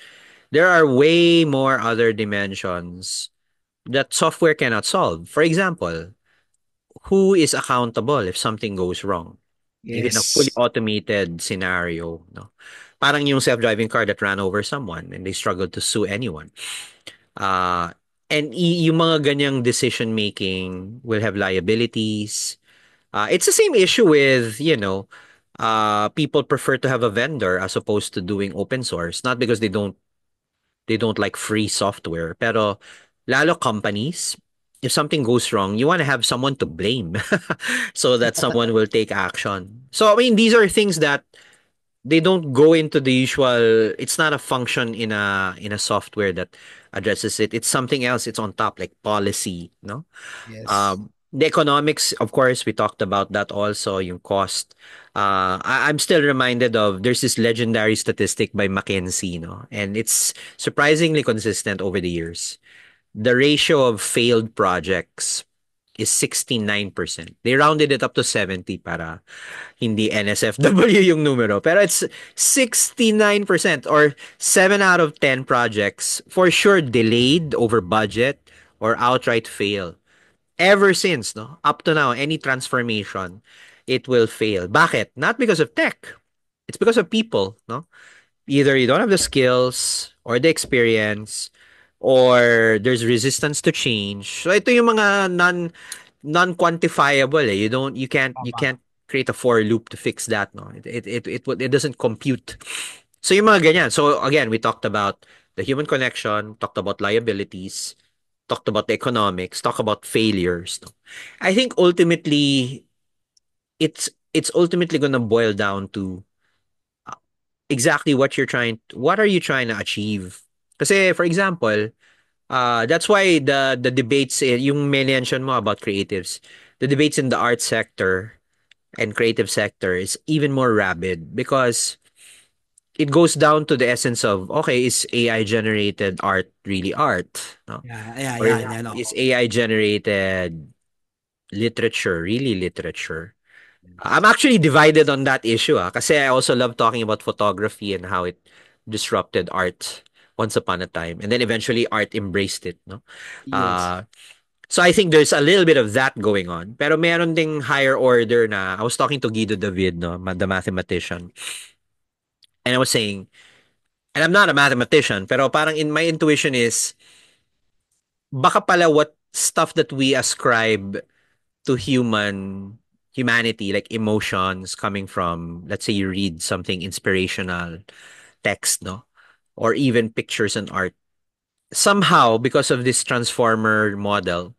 There are way more other dimensions that software cannot solve. For example, who is accountable if something goes wrong? Even a fully Yes. automated scenario, no? Parang yung self-driving car that ran over someone and they struggled to sue anyone. Uh, and yung mga ganyang decision making will have liabilities. It's the same issue with, people prefer to have a vendor as opposed to doing open source, not because they don't like free software, pero lalo companies, if something goes wrong, you want to have someone to blame so that someone will take action. So I mean, these are things that they don't go into the usual. It's not a function in a software that addresses it. It's something else. It's on top, like policy, no? Yes. The economics, of course, we talked about that also, yung cost. I'm still reminded of there's this legendary statistic by McKinsey, no? And it's surprisingly consistent over the years. The ratio of failed projects is 69%. They rounded it up to 70 para hindi NSFW yung numero. Pero it's 69% or 7 out of 10 projects for sure delayed over budget or outright fail. Ever since, no? Up to now, any transformation, it will fail. Bakit? Not because of tech. It's because of people, no? Either you don't have the skills or the experience or there's resistance to change. So ito yung mga non-quantifiable eh. You can't create a for loop to fix that, no. It doesn't compute. So yung mga ganyan. So again, we talked about the human connection, talked about liabilities, talked about the economics, talked about failures, no. I think ultimately it's ultimately going to boil down to exactly what are you trying to achieve? Kasi for example, that's why the debates yung mention mo about creatives, the debates in the art sector and creative sector is even more rabid because it goes down to the essence of okay, is AI generated art really art? No? Yeah, yeah, Or yeah, yeah, no. is AI generated literature really literature? I'm actually divided on that issue kasi I also love talking about photography and how it disrupted art once upon a time and then eventually art embraced it, no? Yes. Uh so I think there's a little bit of that going on. Pero meron ding higher order na I was talking to Guido David, no, the mathematician, and I was saying, and I'm not a mathematician, pero parang in my intuition is baka pala what stuff that we ascribe to humanity, like emotions coming from, let's say you read something inspirational text, no? or even pictures and art. Somehow, because of this transformer model,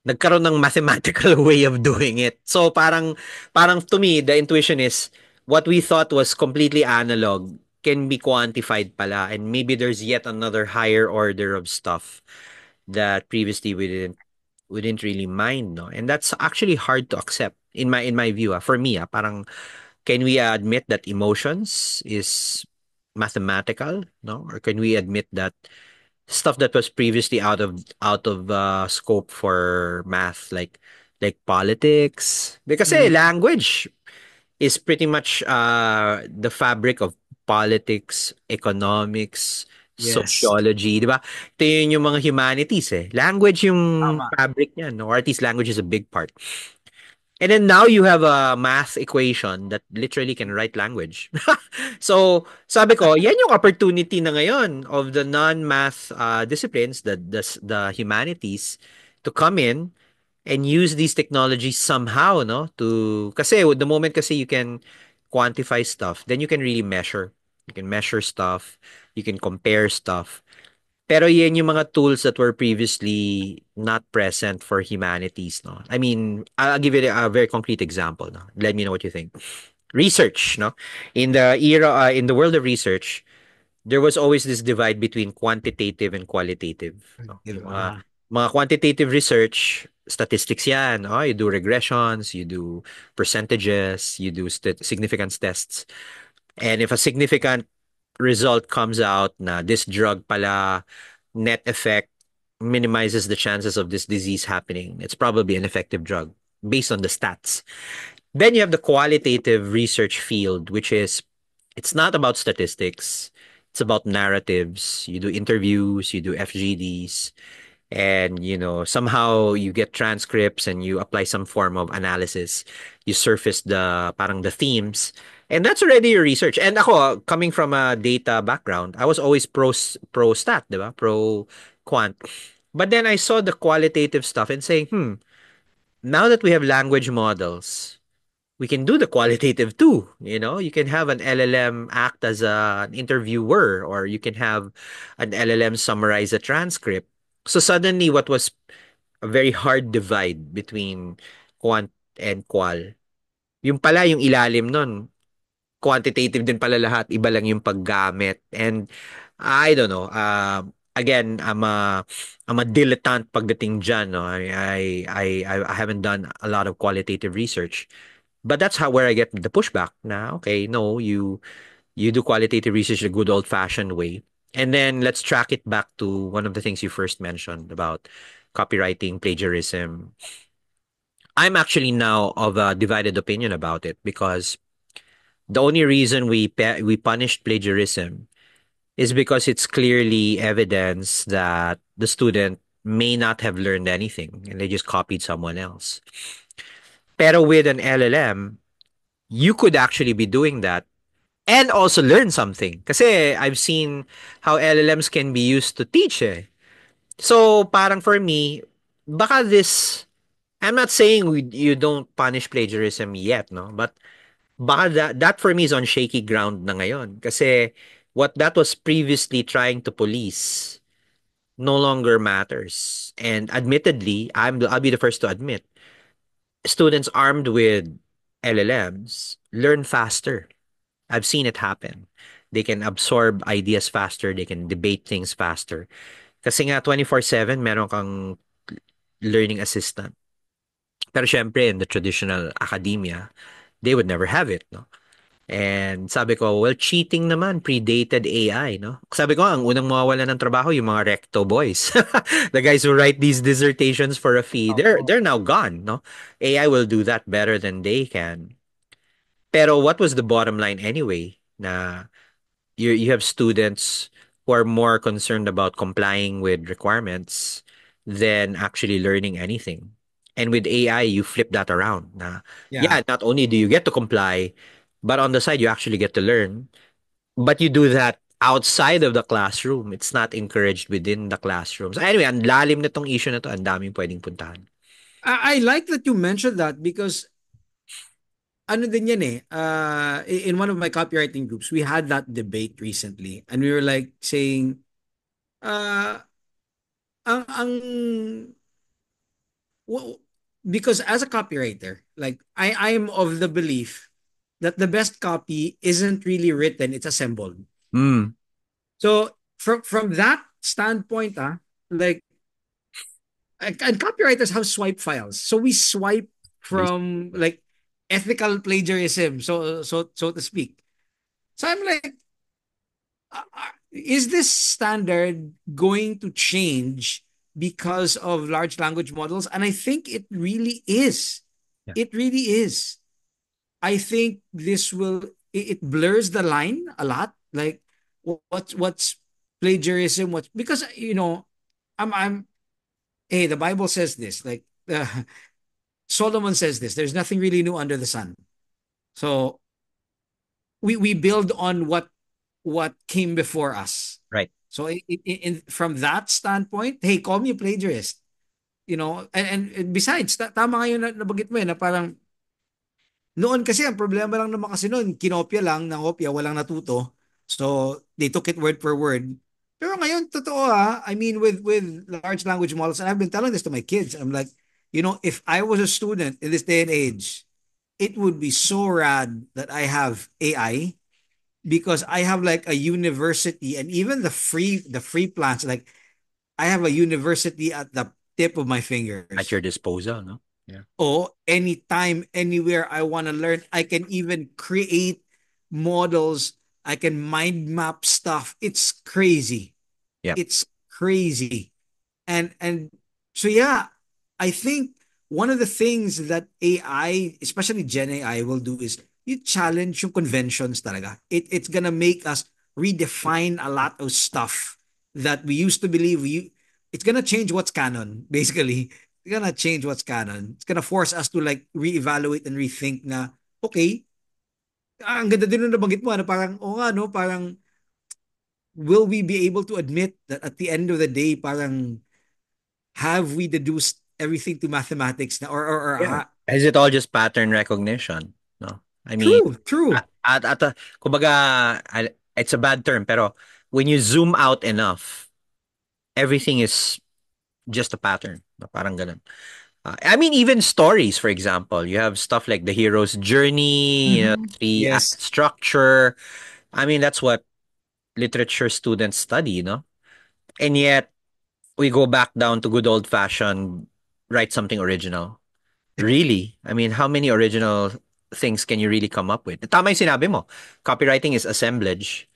nagkaroon ng mathematical way of doing it. So parang to me, the intuition is what we thought was completely analog can be quantified pala, and maybe there's yet another higher order of stuff that previously we didn't really mind, no? And that's actually hard to accept in my view. For me, parang can we admit that emotions is mathematical, no? Or can we admit that stuff that was previously out of scope for math, like politics, because Mm, language is pretty much the fabric of politics, economics, yes. sociology, di ba? Ito yun yung mga humanities eh. Language yung Tama. fabric niyan, no? Or at least language is a big part. And then now you have a math equation that literally can write language. So, sabi ko, yan yung opportunity na ngayon of the non-math disciplines, the humanities, to come in and use these technologies somehow, no? Kasi the moment kasi you can quantify stuff, then you can really measure. You can measure stuff, you can compare stuff. Pero yan yung mga tools that were previously not present for humanities, no? I mean, I'll give you a very concrete example, no? Let me know what you think. Research, no? In the world of research, there was always this divide between quantitative and qualitative, no? Yung Ah, mga quantitative research, statistics yan, no? You do regressions, you do percentages, you do significance tests. And if a significant result comes out na this drug pala net effect minimizes the chances of this disease happening, it's probably an effective drug based on the stats. Then you have the qualitative research field, which is it's not about statistics. It's about narratives. You do interviews, you do FGDs, and somehow you get transcripts and you apply some form of analysis. You surface the themes, and that's already your research. And ako, coming from a data background, I was always pro stat, diba? Pro quant. But then I saw the qualitative stuff and saying, now that we have language models, we can do the qualitative too. You can have an LLM act as an interviewer, or you can have an LLM summarize a transcript. So suddenly, what was a very hard divide between quant and qual, yung pala yung ilalim nun, quantitative din pala lahat, iba lang yung paggamit. And I don't know, again, I'm a dilettante pagdating dyan, no? I haven't done a lot of qualitative research. But that's how where I get the pushback na, okay, no, you do qualitative research the good old-fashioned way. And then let's track it back to one of the things you first mentioned about copywriting, plagiarism. I'm actually now of a divided opinion about it, because the only reason we punished plagiarism is because it's clearly evidence that the student may not have learned anything and they just copied someone else. Pero with an LLM, you could actually be doing that and also learn something. Kasi I've seen how LLMs can be used to teach eh. So parang for me, baka this, I'm not saying you don't punish plagiarism yet, no? But baka that for me is on shaky ground na ngayon. Kasi what that was previously trying to police no longer matters. And admittedly, I'll be the first to admit, students armed with LLMs learn faster. I've seen it happen. They can absorb ideas faster, they can debate things faster. Kasi nga 24/7 meron kang learning assistant. Pero syempre in the traditional academia, they would never have it, no? And sabi ko, well, cheating naman predated AI, no? Sabi ko, ang unang mawawala ng trabaho yung mga recto boys. The guys who write these dissertations for a fee, they're now gone, no? AI will do that better than they can. Pero what was the bottom line anyway? Na you have students who are more concerned about complying with requirements than actually learning anything. And with AI, you flip that around. Na, yeah. yeah, not only do you get to comply, but on the side, you actually get to learn. But you do that outside of the classroom. It's not encouraged within the classrooms. Anyway, ang lalim na tong issue na to. Ang daming pwedeng puntahan. I like that you mentioned that because ano din yan eh, in one of my copywriting groups, we had that debate recently and we were like saying, uh, ang well, because as a copywriter, like I'm of the belief that the best copy isn't really written, it's assembled. Mm, So from that standpoint, like and copywriters have swipe files. So we swipe basic. from like ethical plagiarism, so to speak. So I'm like, is this standard going to change because of large language models? And I think it really is. Yeah. It really is. I think this will it blurs the line a lot. Like what's plagiarism? What because I'm hey, the Bible says this. Like Solomon says this. There's nothing really new under the sun. So we build on what came before us. Right. So from that standpoint, hey, call me a plagiarist. And besides, tama nga yun na nabanggit mo na parang noon kasi ang problema lang naman kasi noon, kinopya lang ng kopya, walang natuto. So they took it word for word. Pero ngayon, totoo I mean, with large language models, and I've been telling this to my kids, I'm like, if I was a student in this day and age, it would be so rad that I have AI because I have like a university and even the free plans, like I have a university at the tip of my At fingers. your disposal, no? Yeah. Or anytime, anywhere I want to learn, I can even create models. I can mind map stuff. It's crazy. Yep. It's crazy. And so yeah, I think one of the things that AI, especially Gen AI, will do is you challenge yung conventions talaga. It's gonna make us redefine a lot of stuff that we used to believe. It's gonna change what's canon, basically. It's gonna change what's canon. It's gonna force us to like reevaluate and rethink na, okay, ang ganda din na nabanggit mo, parang, o nga, no, parang, will we be able to admit that at the end of the day, parang, have we deduced everything to mathematics na or Yeah. Is it all just pattern recognition? No. I mean, true. kumbaga, it's a bad term, pero when you zoom out enough, everything is just a pattern. No? Parang ganun. I mean, even stories, for example, you have stuff like the hero's journey, three act Yes. structure. I mean, that's what literature students study, no? And yet, we go back down to good old fashioned write something original. Really? I mean, how many original things can you really come up with? Tama yung sinabi mo. Copywriting is assemblage.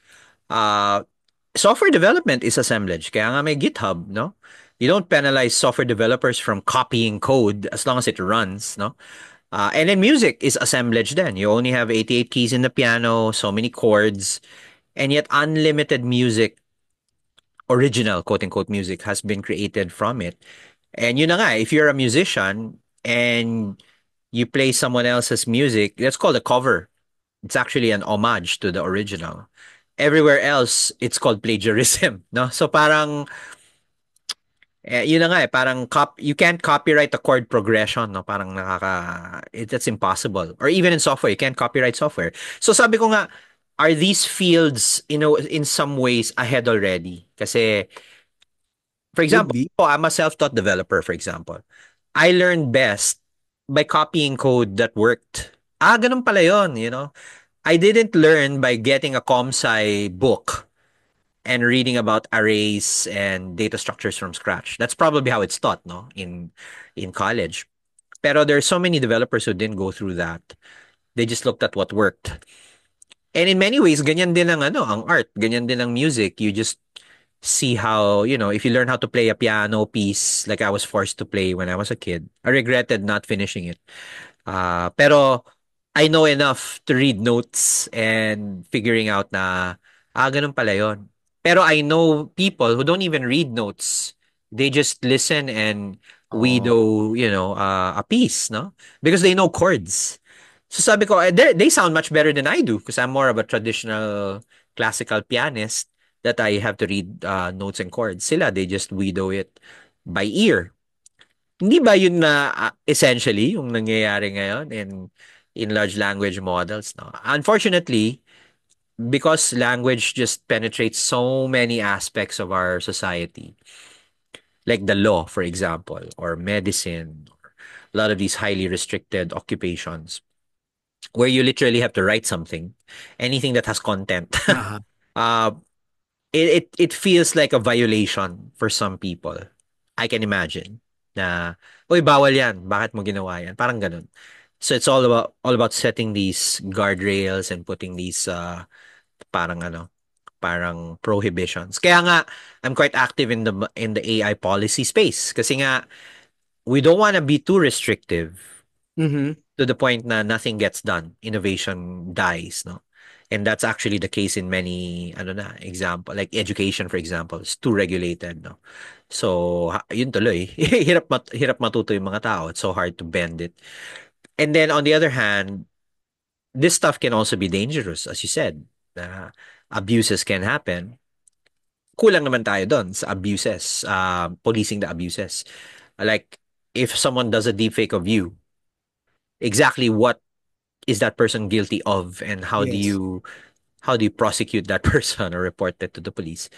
Uh, Software development is assemblage. Kaya nga may GitHub, no? You don't penalize software developers from copying code as long as it runs, no? And then music is assemblage then. You only have 88 keys in the piano, so many chords, and yet unlimited music, original quote unquote music has been created from it. And yun na nga, if you're a musician and you play someone else's music, that's called a cover. It's actually an homage to the original. Everywhere else, it's called plagiarism, no? So parang yun na nga parang you can't copyright the chord progression, no? Parang that's impossible. Or even in software, you can't copyright software. So sabi ko nga, are these fields, in some ways ahead already? Kasi for Could example, be. I'm a self-taught developer, for example. I learned best by copying code that worked. Ganun pala yun. I didn't learn by getting a ComSci book and reading about arrays and data structures from scratch. That's probably how it's taught, no, in college. Pero there's so many developers who didn't go through that. They just looked at what worked. And in many ways, ganyan din ang art, ganyan din ang music. You just see how, if you learn how to play a piano piece like I was forced to play when I was a kid. I regretted not finishing it. Pero I know enough to read notes and figuring out na, ganun pala yun. Pero I know people who don't even read notes. They just listen and Oh, widow, a piece, no? Because they know chords. So sabi ko, they sound much better than I do because I'm more of a traditional classical pianist that I have to read notes and chords. Sila, they just widow it by ear. Hindi ba yun na essentially yung nangyayari ngayon in in large language models. No? Unfortunately, because language just penetrates so many aspects of our society, like the law, for example, or medicine, or a lot of these highly restricted occupations, where you literally have to write something, anything that has content. Uh-huh. uh, it feels like a violation for some people. I can imagine na, uy, bawal yan. Bakit mo ginawa yan? Parang ganun. So it's all about setting these guardrails and putting these parang parang prohibitions. Kaya nga I'm quite active in the AI policy space kasi nga we don't want to be too restrictive Mm-hmm. to the point na nothing gets done. Innovation dies, no? And that's actually the case in many, example, like education, for example, is too regulated, no? So, yun tuloy. Hirap matuto yung mga tao. It's so hard to bend it. And then on the other hand, this stuff can also be dangerous, as you said. Abuses can happen. Kulang naman tayo doon sa abuses, policing the abuses. Like, if someone does a deepfake of you, exactly what is that person guilty of, and Yes. how do you prosecute that person or report it to the police?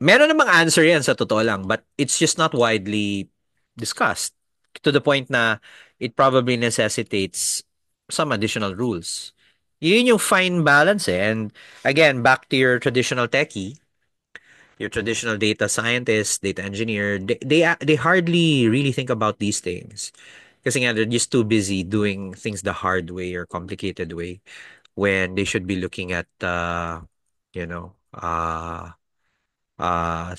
Meron namang answer yan sa totoo lang, but it's just not widely discussed to the point na it probably necessitates some additional rules. Yun yung fine balance eh. And again, back to your traditional techie, your traditional data scientist, data engineer, they hardly really think about these things. Kasi nga, they're just too busy doing things the hard way or complicated way when they should be looking at, you know,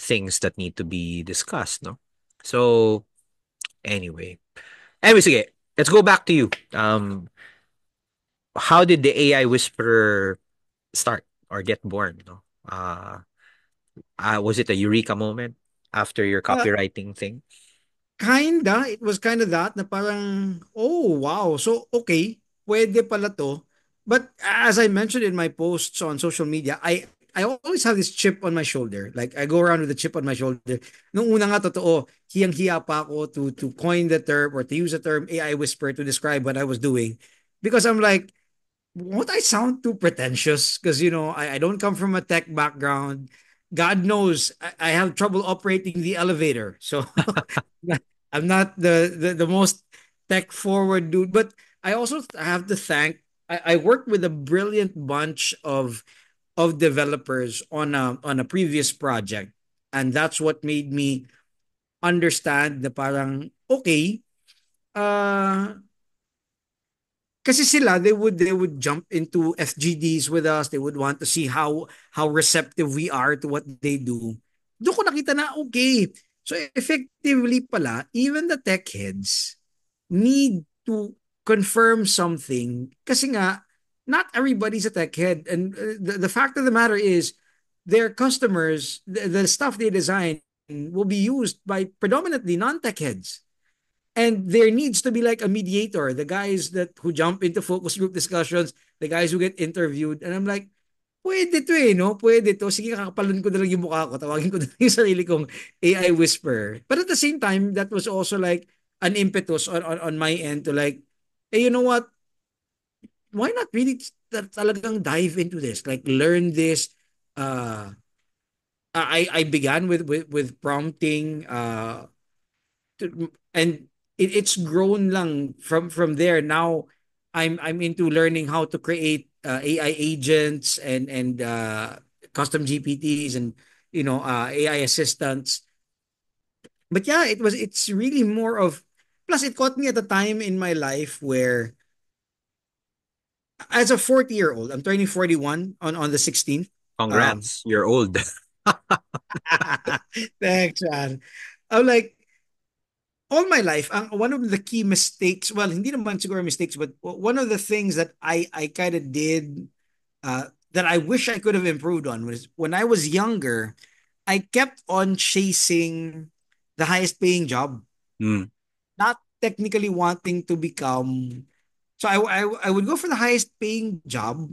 things that need to be discussed, no? So, anyway. Anyway, sige. Let's go back to you. How did the AI whisperer start or get born, no? Was it a eureka moment after your Uh, copywriting thing? Kinda, it was kind of that na parang, oh wow, so okay, pwede pala to. But as I mentioned in my posts on social media, I always have this chip on my shoulder. Like I go around with a chip on my shoulder. Nung una nga totoo, hiyang-hiya pa ako to coin the term or to use the term AI whisper to describe what I was doing. Because I'm like, won't I sound too pretentious? Because I don't come from a tech background. God knows I have trouble operating the elevator. So I'm not the most tech forward dude. But I also have to thank I worked with a brilliant bunch of developers on a previous project. And that's what made me understand the parang okay, uh kasi sila they would jump into FGDs with us. They would want to see how receptive we are to what they do. Doon ko nakita na okay. So effectively pala, even the tech heads need to confirm something kasi nga not everybody's a tech head, and the fact of the matter is their customers, the stuff they design will be used by predominantly non-tech heads. And there needs to be like a mediator, the guys that who jump into focus group discussions, the guys who get interviewed. And I'm like, pwede to eh, no? Pwede to. Sige, kakapalan ko na lang yung mukha ko. Tawagin ko na lang yung sarili kong AI whisperer. But at the same time, that was also like an impetus on my end to like, hey, you know what? Why not really talagang dive into this? Like learn this. Uh, I began with prompting and it's grown lang from there. Now I'm into learning how to create AI agents and custom GPTs and AI assistants. But yeah, it's really more of, plus it caught me at a time in my life where as a 40-year-old, I'm turning 41 on the 16th. Um Congrats, you're old. Thanks, man. I'm like, all my life, one of the key mistakes, well, hindi naman siguro mistakes, but one of the things that I kind of did that I wish I could have improved on was when I was younger, I kept on chasing the highest paying job, Mm. not technically wanting to become. So I would go for the highest paying job,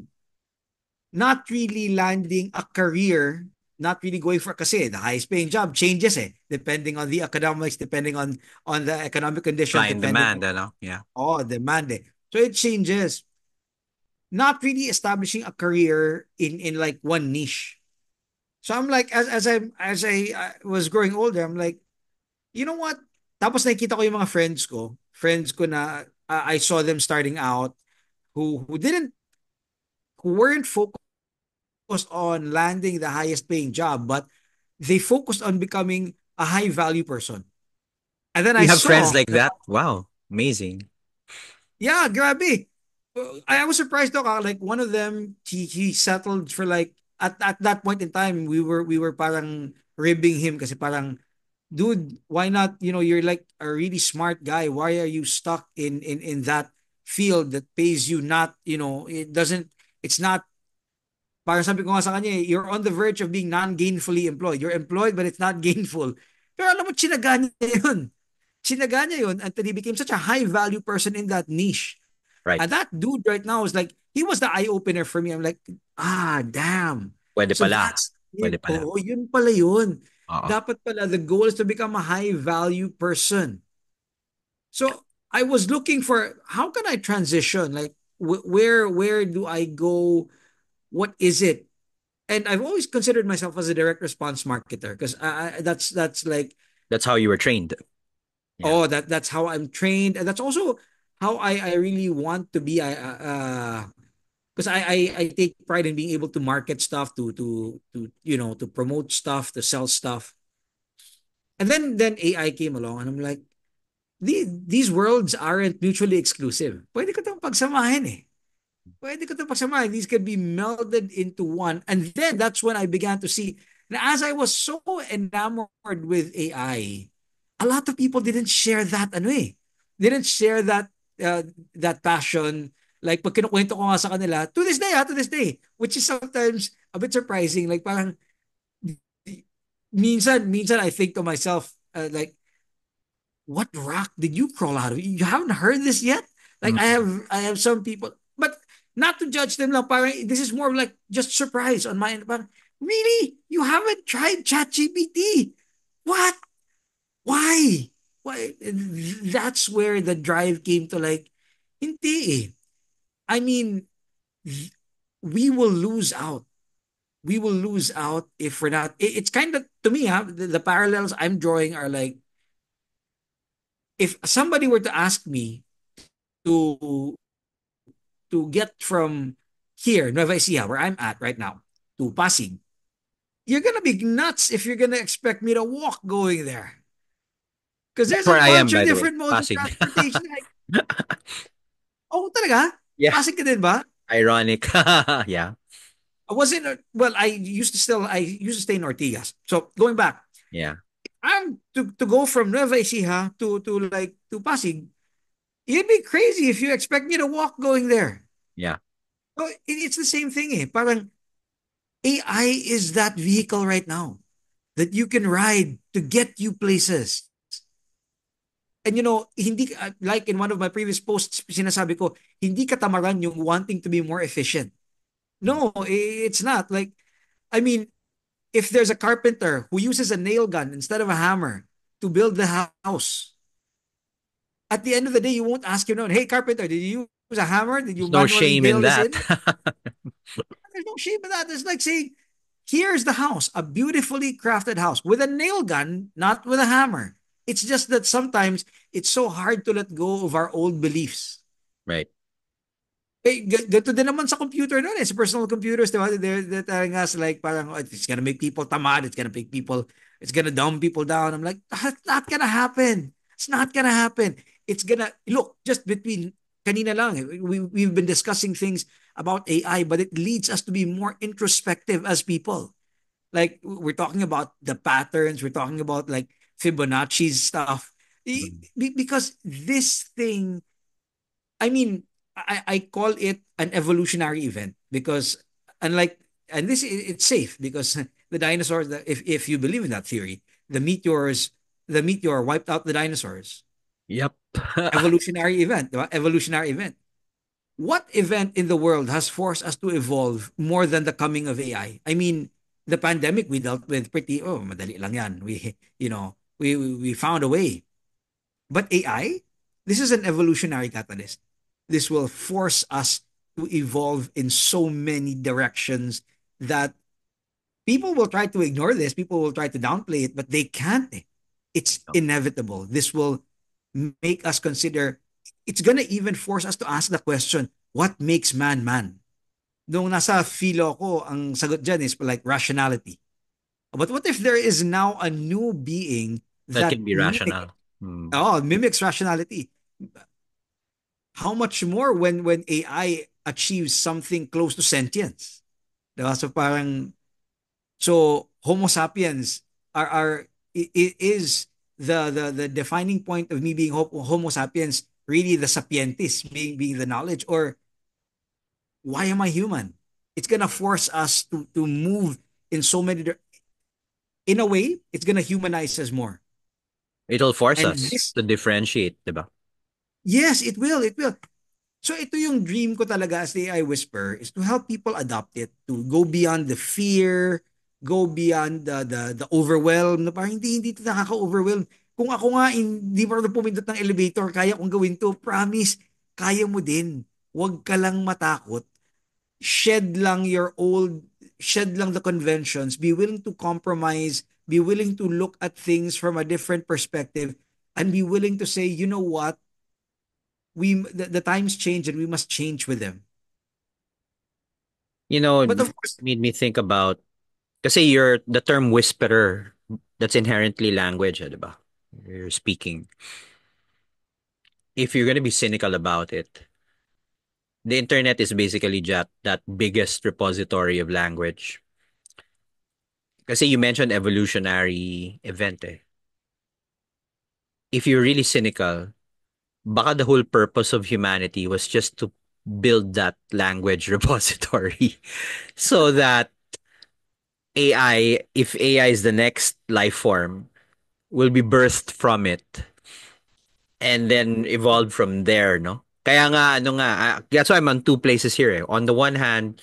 not really landing a career, not really going for, kasi the highest paying job changes depending on the economics, depending on the economic conditions, Supply and depending demand, on Yeah. demand So it changes. Not really establishing a career in like one niche. So I'm like, as I was growing older, I'm like, you know what? Tapos nakikita ko yung mga friends ko na I saw them starting out who weren't focused on landing the highest paying job, but they focused on becoming a high value person. And then I You have friends saw like that, that? Wow, amazing. yeah, grabe. I was surprised though, like one of them, he settled for like at that point in time, we were parang ribbing him kasi parang, dude, why not, you're like a really smart guy. Why are you stuck in that field that pays you not, it's not, parang sabi ko nga sa kanya, you're on the verge of being non-gainfully employed. You're employed, but it's not gainful. Pero alam mo, chinaga niya yun. Chinaga niya yun until he became such a high-value person in that niche. Right. And that dude right now is like, he was the eye-opener for me. I'm like, damn. Pwede So pala. that's Pwede it. pala. Oo, yun pala yun. Oo. Dapat pala, the goal is to become a high-value person. So I was looking for, how can I transition? Like, where do I go? What is it? And I've always considered myself as a direct response marketer because that's like, That's how you were trained. Yeah. oh, that's how I'm trained, and that's also how I really want to be. I because I take pride in being able to market stuff, to to promote stuff, to sell stuff. And then AI came along, and I'm like, these worlds aren't mutually exclusive. Pwede ko itong pagsamahin eh. Pwede ko itong pagsamahin. These can be melded into one. And then that's when I began to see, na as I was so enamored with AI, a lot of people didn't share that ano eh. Didn't share uh, that passion. Like pag kinukwento ko nga sa kanila, to this day, which is sometimes a bit surprising. Like parang, minsan I think to myself, like, what rock did you crawl out of? You haven't heard this yet? Like Mm. I have some people, but not to judge them lang, parang this is more of like just surprise on my end. Parang, really? You haven't tried ChatGPT? What? Why? Why? That's where the drive came to, like, hindi eh. I mean, we will lose out. We will lose out if we're not. It's kind of, to me, the parallels I'm drawing are like, if somebody were to ask me to get from here, Nueva Ecija, where I'm at right now, to Pasig, you're gonna be nuts if you're gonna expect me to walk going there. Because That's there's a where I am, bunch of by the way. different modes of Pasig. transportation. Like, oh, talaga? Yeah. Pasig ka din ba? Ironic. Yeah. I wasn't, well, I used to stay in Ortigas. So going back, Yeah. I'm to go from Nueva Ecija to Pasig, you'd be crazy if you expect me to walk going there. Yeah. So it's the same thing eh. Parang AI is that vehicle right now that you can ride to get you places. And hindi like in one of my previous posts, sinasabi ko, hindi katamaran yung wanting to be more efficient. No, it's not. Like, I mean, if there's a carpenter who uses a nail gun instead of a hammer to build the house, at the end of the day, you won't ask him, no, hey, carpenter, did you use a hammer? Did you There's no manually shame in nail this that. in? There's no shame in that. It's like saying, here's the house, a beautifully crafted house with a nail gun, not with a hammer. It's just that sometimes it's so hard to let go of our old beliefs. Right. Eh, ganito din naman sa computer noon eh. Sa personal computers, di ba? They're telling us like, parang, oh, it's gonna make people tamad, it's gonna dumb people down. I'm like, that's not gonna happen. It's not gonna happen. It's gonna, look, just between, kanina lang, we've been discussing things about AI, but it leads us to be more introspective as people. Like, we're talking about the patterns, we're talking about like Fibonacci's stuff. Mm. Because this thing, I mean, I call it an evolutionary event because, unlike, and this, it's safe because the dinosaurs, if you believe in that theory, the meteor wiped out the dinosaurs. Yep. Evolutionary event, diba? Evolutionary event. What event in the world has forced us to evolve more than the coming of AI? I mean, the pandemic we dealt with pretty, oh, madali lang yan. We found a way. But AI, this is an evolutionary catalyst. this will force us to evolve in so many directions that people will try to ignore this, people will try to downplay it, but they can't. It's inevitable. This will make us consider, it's gonna even force us to ask the question, what makes man man? Nung nasa philo ko, ang sagot dyan is like rationality. But what if there is now a new being That that can be rational. Hmm. mimics rationality? How much more when AI achieves something close to sentience? Diba? So parang, so Homo sapiens are is the defining point of me being Homo sapiens really the sapientis being the knowledge, or why am I human? It's gonna force us to move in so many in a way it's gonna humanize us more. It'll force And us this, to differentiate, diba? yes, it will. So ito yung dream ko talaga as the AI Whisper, is to help people adopt it, to go beyond the fear, go beyond the overwhelm, na parang hindi ito nakaka-overwhelm. Kung ako nga hindi marunong pumindot ng elevator, kaya kong gawin to, promise, kaya mo din. Huwag ka lang matakot. Shed lang your old, shed lang the conventions, be willing to compromise, be willing to look at things from a different perspective, and be willing to say, you know what, the times change and we must change with them. You know, But it of course, made me think about, kasi you're the term whisperer, that's inherently language, diba? You're speaking. If you're gonna be cynical about it, the internet is basically just that biggest repository of language. Kasi you mentioned evolutionary event eh. If you're really cynical, baka the whole purpose of humanity was just to build that language repository so that AI, if AI is the next life form, will be birthed from it and then evolved from there, no? Kaya nga, ano nga, that's why I'm on two places here. Eh. On the one hand,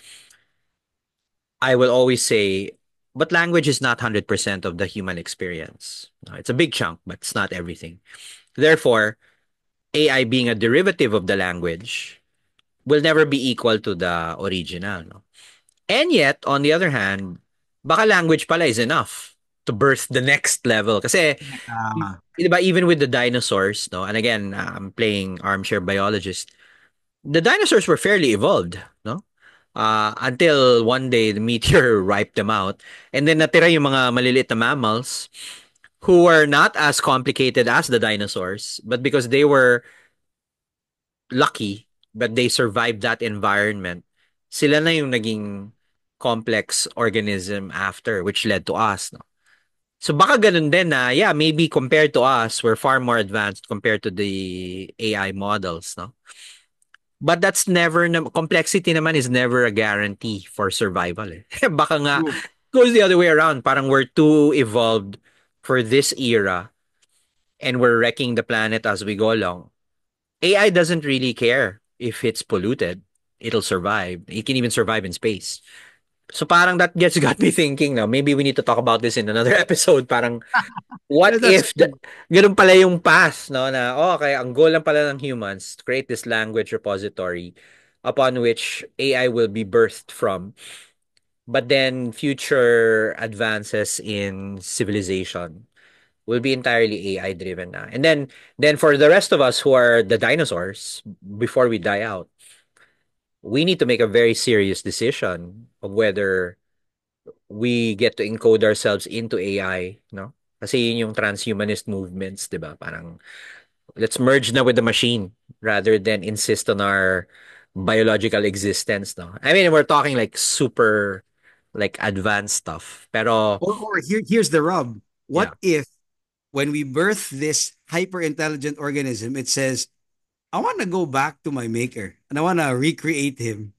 I will always say, but language is not 100% of the human experience. No, it's a big chunk, but it's not everything. Therefore, AI being a derivative of the language will never be equal to the original. No? And yet, on the other hand, baka language pala is enough to birth the next level. Kasi, uh, diba, even with the dinosaurs, no? And again, I'm playing armchair biologist. The dinosaurs were fairly evolved, no? Until one day the meteor wiped them out. And then natira yung mga maliliit na mammals who were not as complicated as the dinosaurs, but because they were lucky, but they survived that environment, sila na yung naging complex organism after, which led to us. No? So baka ganun din na, yeah, maybe compared to us, we're far more advanced compared to the AI models. No? But that's never, complexity naman is never a guarantee for survival. Eh. Baka nga, true. goes the other way around. Parang we're too evolved for this era and we're wrecking the planet as we go along. AI doesn't really care if it's polluted. It'll survive. It can even survive in space. So parang that gets got me thinking now. Maybe we need to talk about this in another episode. Parang what Yeah, that's if true. ganun pala yung path, no? Na okay, ang goal lang pala ng humans to create this language repository upon which AI will be birthed from. But then future advances in civilization will be entirely AI driven na. And then for the rest of us who are the dinosaurs before we die out, we need to make a very serious decision of whether we get to encode ourselves into AI, no? Kasi yun yung transhumanist movements, 'di ba? Parang let's merge na with the machine rather than insist on our biological existence, no? I mean, we're talking like super like advanced stuff. Pero Or here's the rub. yeah, What if when we birth this hyper intelligent organism, it says, I want to go back to my maker and I want to recreate him.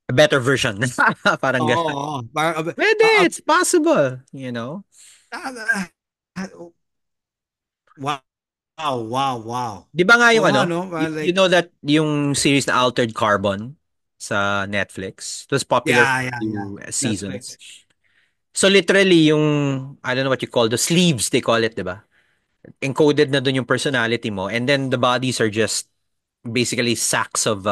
a better version. Parang ganun. Oh, parang, Pwede, it's possible, you know? uh, wow, wow, wow. Di ba nga yung Oo nga, ano, no? Parang you like, know that yung series na Altered Carbon sa Netflix, it was popular for yeah, a yeah, yeah. few seasons. Netflix. So literally yung, I don't know what you call the sleeves, they call it, di ba? Encoded na dun yung personality mo and then the bodies are just basically sacks of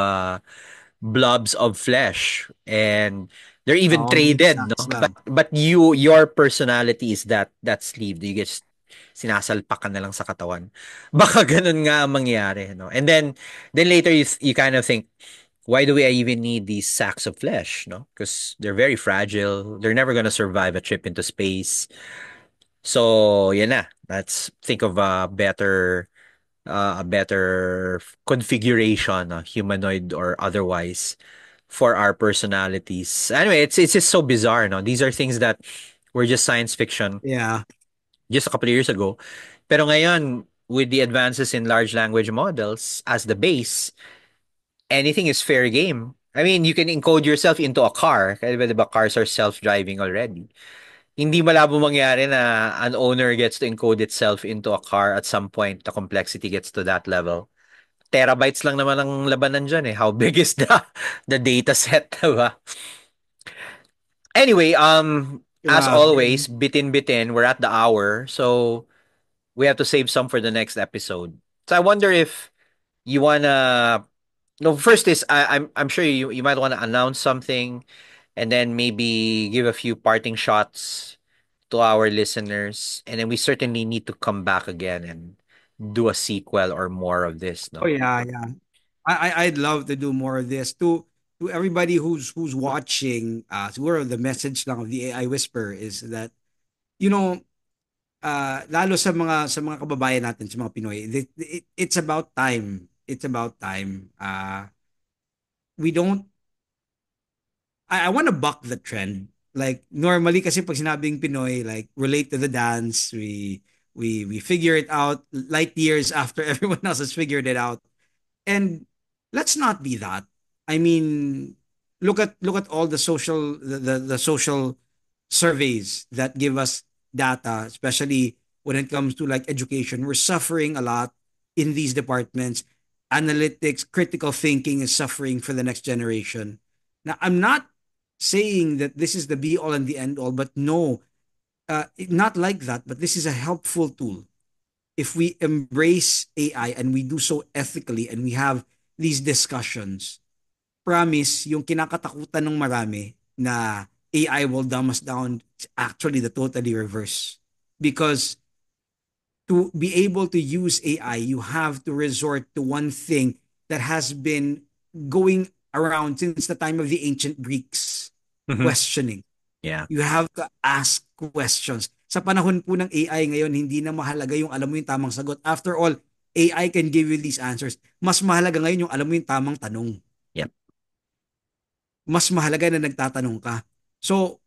blobs of flesh, and they're even Meat traded, sacks no? lang. But your personality is that sleeve. You just sinasalpak ka na lang sa katawan. Baka ganun nga ang mangyari, no? And then later you kind of think, why do we even need these sacks of flesh, no? Because they're very fragile. They're never gonna survive a trip into space. So, yan na. Let's think of a better configuration, humanoid or otherwise, for our personalities. Anyway, it's just so bizarre, no? These are things that were just science fiction Yeah. just a couple of years ago. Pero ngayon, with the advances in large language models as the base, anything is fair game. I mean, you can encode yourself into a car. Kaya diba cars are self-driving already. Hindi malabo mangyari na an owner gets to encode itself into a car at some point. The complexity gets to that level. Terabytes lang naman ang labanan dyan eh. How big is the data set, diba? Anyway, as Grabe. always, bitin-bitin, we're at the hour. So, we have to save some for the next episode. So, I wonder if you wanna... No, first is, I'm sure you might wanna announce something, and then maybe give a few parting shots to our listeners. And then we certainly need to come back again and do a sequel or more of this, Oh no? yeah, yeah. I'd love to do more of this. To everybody who's watching, siguro the message lang of the AI Whisper is that, you know, lalo sa mga kababayan natin, sa mga Pinoy, it's about time. It's about time. We don't I want to buck the trend. Like normally kasi pag sinabing Pinoy, like relate to the dance, we figure it out light years after everyone else has figured it out. And let's not be that. I mean, look at all the social surveys that give us data, especially when it comes to like education. We're suffering a lot in these departments. Analytics, critical thinking is suffering for the next generation. Now, I'm not saying that this is the be all and the end all, but no, not like that. But this is a helpful tool if we embrace AI and we do so ethically and we have these discussions. Promise, yung kinakatakutan ng marami na AI will dumb us down, it's actually the totally reverse. Because to be able to use AI, you have to resort to one thing that has been going around since the time of the ancient Greeks: Mhm. questioning. Yeah. You have to ask questions. Sa panahon po ng AI ngayon, hindi na mahalaga yung alam mo yung tamang sagot. After all, AI can give you these answers. Mas mahalaga ngayon yung alam mo yung tamang tanong. Yep. Mas mahalaga na nagtatanong ka. So,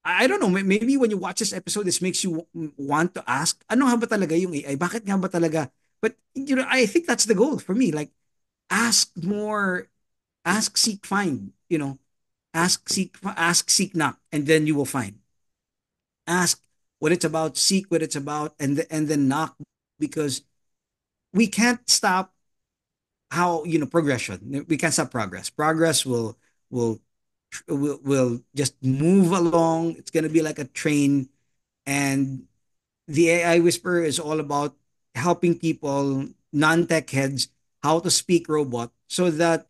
I don't know, maybe when you watch this episode, this makes you want to ask, ano nga ba talaga yung AI? Bakit nga ba talaga? But, you know, I think that's the goal for me. Like, ask more, ask, seek, find, you know, ask, seek, knock, and then you will find. Ask what it's about, seek what it's about, and then knock, because we can't stop how, you know, progression. We can't stop progress. Progress will will just move along. It's gonna be like a train, and the AI Whisperer is all about helping people, non-tech heads, how to speak robot, so that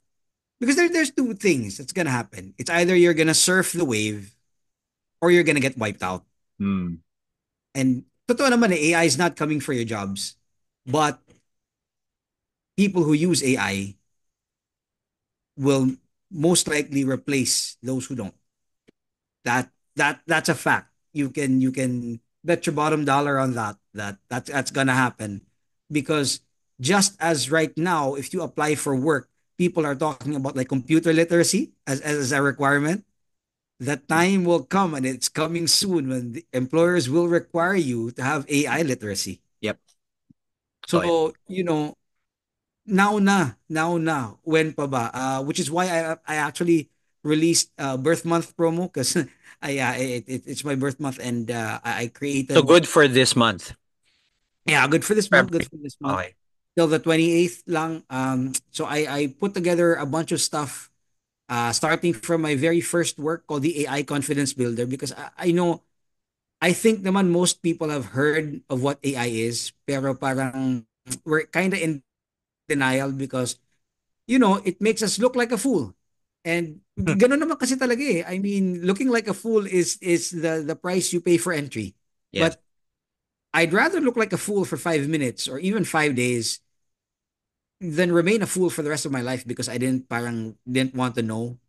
because there's two things that's gonna happen. It's either you're gonna surf the wave or you're gonna get wiped out. Mm. And totoo naman, AI is not coming for your jobs. But people who use AI will most likely replace those who don't. That's a fact. You can bet your bottom dollar on that. That's gonna happen. Because just as right now, if you apply for work, people are talking about like computer literacy as a requirement. That time will come, and it's coming soon, when the employers will require you to have AI literacy. Yep. Totoo yan. So, you know, now na, when pa ba? Which is why I actually released birth month promo, because it's my birth month, and I So created, good for this month. yeah, good for this month, good February. for this month, Okay. till the 28th lang. So I put together a bunch of stuff, starting from my very first work called the AI Confidence Builder, because I know, I think naman most people have heard of what AI is, pero parang we're kind of in denial, because it makes us look like a fool. And gano'n naman kasi talaga eh. I mean, looking like a fool is the price you pay for entry. Yes. But I'd rather look like a fool for 5 minutes or even 5 days than remain a fool for the rest of my life because I didn't want to know.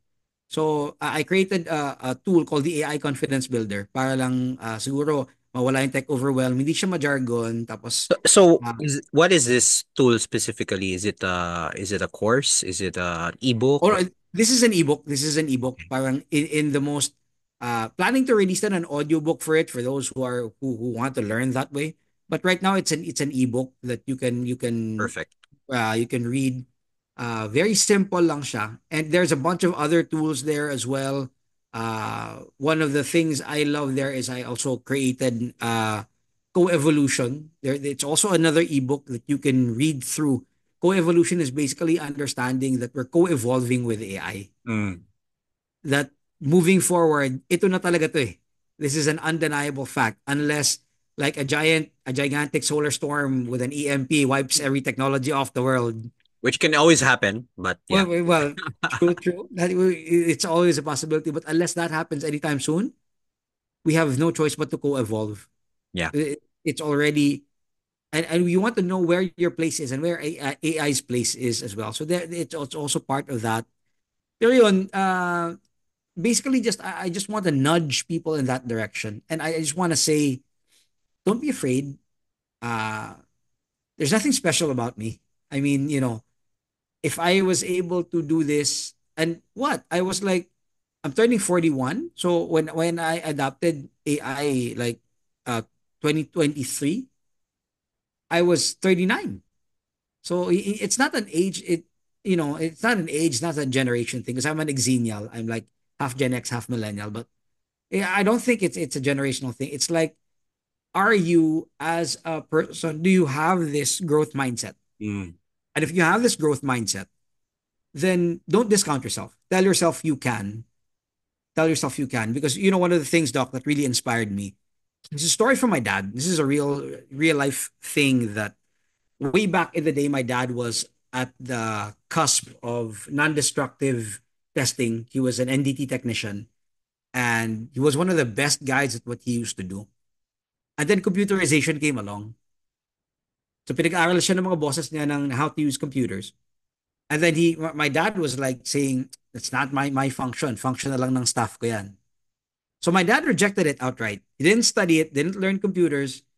So I created a tool called the AI Confidence Builder para lang siguro mawala yung tech overwhelm, hindi siya ma-jargon, tapos So, uh, what is this tool specifically? Is it a course? Is it an ebook? or this is an ebook. This is an ebook. Parang in the most planning to release an audiobook for it for those who want to learn that way. But right now it's an ebook that Perfect. you can read. Very simple lang siya. And there's a bunch of other tools there as well. One of the things I love there is I also created co-evolution. It's also another ebook that you can read through. Co-evolution is basically understanding that we're co-evolving with AI. Mm. That moving forward, ito na talaga to eh. This is an undeniable fact. Unless like a gigantic solar storm with an EMP wipes every technology off the world. Which can always happen, but yeah. Well, true, true. It's always a possibility, but unless that happens anytime soon, we have no choice but to co-evolve. Yeah. It's already, and you want to know where your place is and where AI's place is as well. So there, it's also part of that. Pero yun, basically I just want to nudge people in that direction. And I just want to say, don't be afraid. Uh, there's nothing special about me. I mean, if I was able to do this, and what I was like, I'm turning 41. So when I adopted AI like 2023, I was 39. So it's not an age. It's not an age, not a generation thing. Because I'm an exennial. I'm like half Gen X, half millennial. But yeah, I don't think it's a generational thing. It's like, are you as a person? Do you have this growth mindset? Mm. And if you have this growth mindset, then don't discount yourself. Tell yourself you can. Tell yourself you can. Because one of the things, Doc, that really inspired me. This is a story from my dad. This is a real life thing that way back in the day, my dad was at the cusp of non-destructive testing. He was an NDT technician, and he was one of the best guys at what he used to do. And then computerization came along. So pinag-aaral siya ng mga bosses niya ng how to use computers. And then my dad was like saying, "That's not my function. Function na lang ng staff ko yan." So my dad rejected it outright. He didn't study it, didn't learn computers.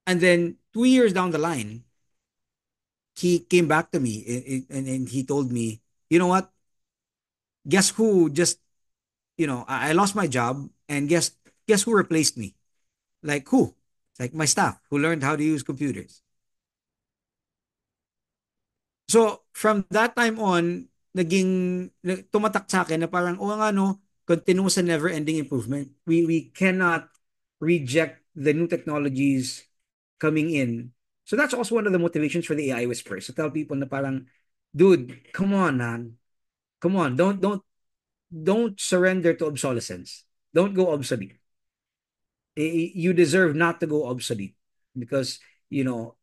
And then 2 years down the line, he came back to me and he told me, you know what? Guess who just, I lost my job and guess who replaced me? Like who? It's like my staff who learned how to use computers. So, from that time on, tumatak sa akin na parang, oh nga no, continuous and never-ending improvement. We cannot reject the new technologies coming in. So that's also one of the motivations for the AI Whispers. To tell people na parang, dude, come on, man. Come on, don't surrender to obsolescence. Don't go obsolete. You deserve not to go obsolete because you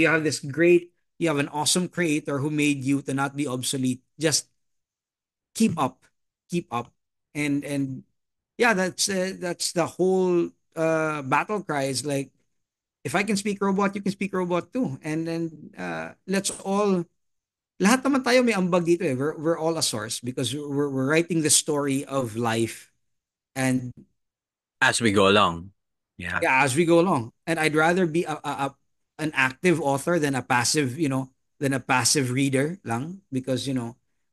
have this great, you have an awesome creator who made you to not be obsolete. Just keep up, keep up, and yeah, that's the whole battle cry. Is like, if I can speak robot, you can speak robot too, and then let's all. Lahat naman tayo may ambag dito eh. We're all a source because we're writing the story of life, and As we go along. Yeah. yeah, as we go along. And I'd rather be an active author than a passive, than a passive reader lang because,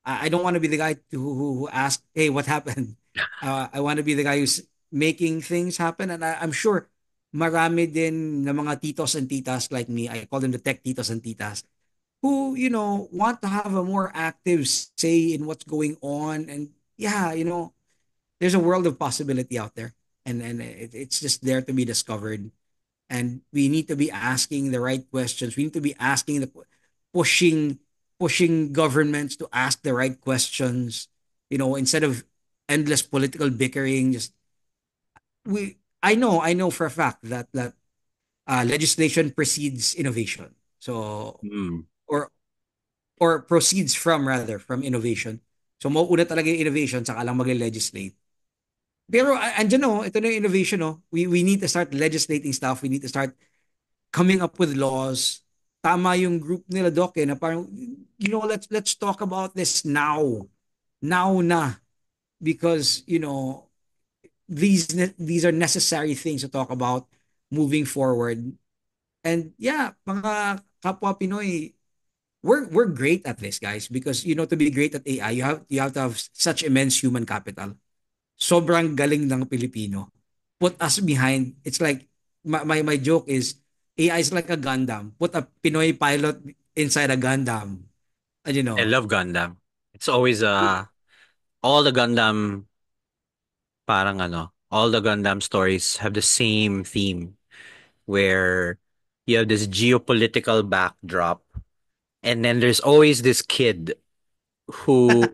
I don't want to be the guy who asked, hey, what happened? I want to be the guy who's making things happen. And I'm sure marami din na mga titos and titas like me, I call them the tech titos and titas, who, want to have a more active say in what's going on. And yeah, there's a world of possibility out there. And it's just there to be discovered, and we need to be asking the right questions. We need to be asking pushing pushing governments to ask the right questions, instead of endless political bickering. Just we I know for a fact that legislation precedes innovation. So Mm. or or proceeds from rather from innovation. So mauuna talaga yung innovation saka lang mag-legislate. Pero andyan no, ito na yung innovation no. We need to start legislating stuff. We need to start coming up with laws. Tama yung group nila Doc na parang let's talk about this now. Now na because these are necessary things to talk about moving forward. And yeah, mga kapwa Pinoy, we're great at this, guys, because to be great at AI, you have to have such immense human capital. Sobrang galing ng Pilipino. Put us behind. It's like my joke is AI is like a Gundam. Put a Pinoy pilot inside a Gundam. And I love Gundam. It's always all the Gundam parang all the Gundam stories have the same theme where you have this geopolitical backdrop and then there's always this kid who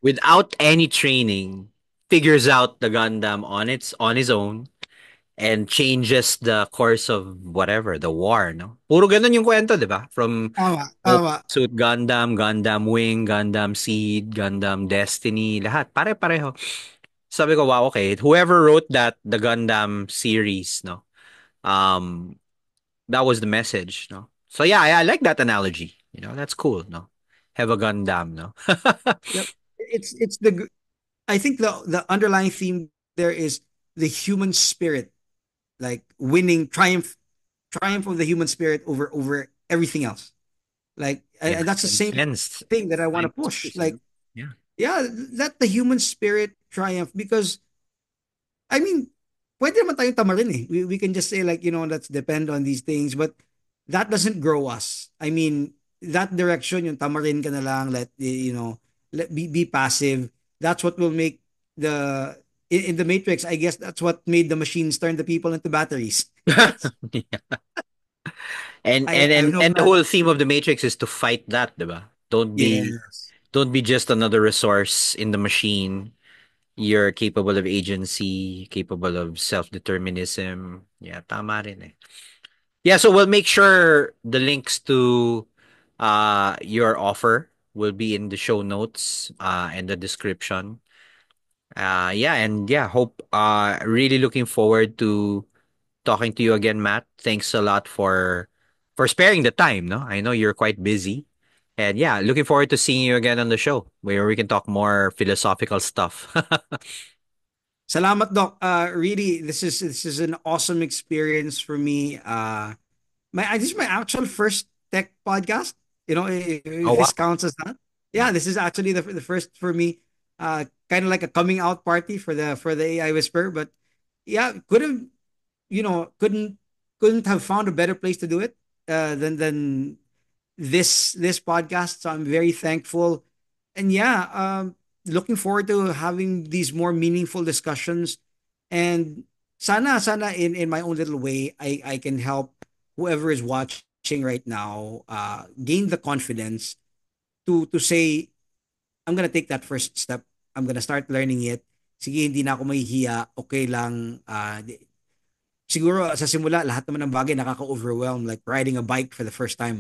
without any training figures out the Gundam on his own and changes the course of whatever the war, no? Puro ganun yung kwento, 'di ba? From tama, Mobile tama. Suit Gundam, Gundam Wing, Gundam Seed, Gundam Destiny, lahat pare-pareho. Sabi ko, wow, okay. Whoever wrote the Gundam series, no? Um that was the message, no? So yeah, I like that analogy. That's cool, no? Have a Gundam, no? Yep. It's the I think the underlying theme there is the human spirit, like winning triumph of the human spirit over everything else. Like, Yeah, and that's the same intense. thing that I want to push. Scientific, Like, yeah. yeah, let the human spirit triumph because I mean, pwede naman tayong tamarin eh. We can just say like, let's depend on these things, but that doesn't grow us. I mean, that direction, yung tamarin ka na lang, be passive. That's what will make in the Matrix, I guess that's what made the machines turn the people into batteries. And I and I and know and the that. whole theme of the Matrix is to fight that, diba? Yes. Don't be just another resource in the machine. You're capable of agency, capable of self-determinism. Yeah, tama rin eh. Yeah, so we'll make sure the links to your offer will be in the show notes and the description. Yeah, and yeah, hope really looking forward to talking to you again, Matt. Thanks a lot for sparing the time, no? I know you're quite busy. And yeah, looking forward to seeing you again on the show where we can talk more philosophical stuff. Salamat, Doc. Really, this is an awesome experience for me. This is my actual first tech podcast. Oh If wow. this counts as that. Yeah. Yeah, this is actually the first for me. Kind of like a coming out party for the AI Whisper. But yeah, could have couldn't have found a better place to do it than this podcast. So I'm very thankful, and yeah, looking forward to having these more meaningful discussions. And sana in my own little way, I can help whoever is watching right now gain the confidence to say I'm gonna take that first step. I'm gonna start learning it. Sige, hindi na ako mahihiya. Okay lang. Siguro sa simula, lahat naman ng bagay nakaka-overwhelm. Like riding a bike for the first time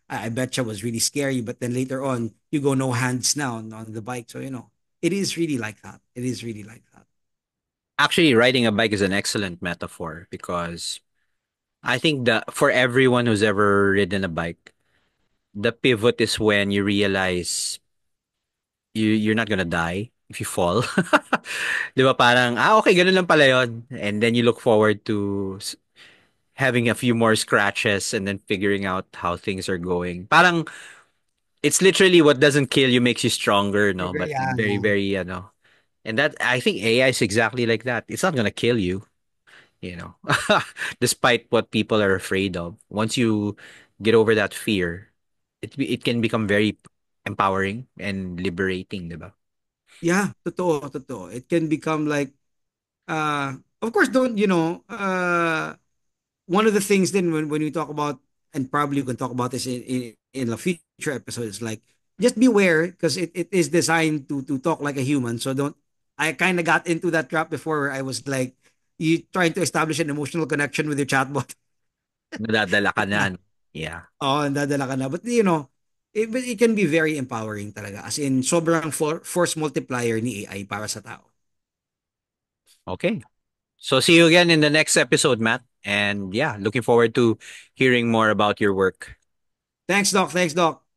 I betcha was really scary. But then later on, you go no hands now on the bike. So, it is really like that. It is really like that. Actually, riding a bike is an excellent metaphor because I think that for everyone who's ever ridden a bike, the pivot is when you realize you're not gonna die if you fall. 'Di ba parang okay ganun lang pala 'yon. And then you look forward to having a few more scratches and then figuring out how things are going. Parang it's literally what doesn't kill you makes you stronger, no? But Yeah, very yeah. very and that I think AI is exactly like that. It's not gonna kill you, you know. Despite what people are afraid of. Once you get over that fear, it can become very empowering and liberating, 'di ba? Yeah, totoo, totoo. It can become like, of course, don't, one of the things then when we talk about, and probably we can talk about this in a future episode, is like, just beware because it is designed to talk like a human. So don't, I kind of got into that trap before where I was like, you trying to establish an emotional connection with your chatbot. Nadadala ka na, no? Yeah. Oh, and dadala ka na. But, it can be very empowering talaga. As in, sobrang force multiplier ni AI para sa tao. Okay. So see you again in the next episode, Matt. And yeah, looking forward to hearing more about your work. Thanks, Doc. Thanks, Doc.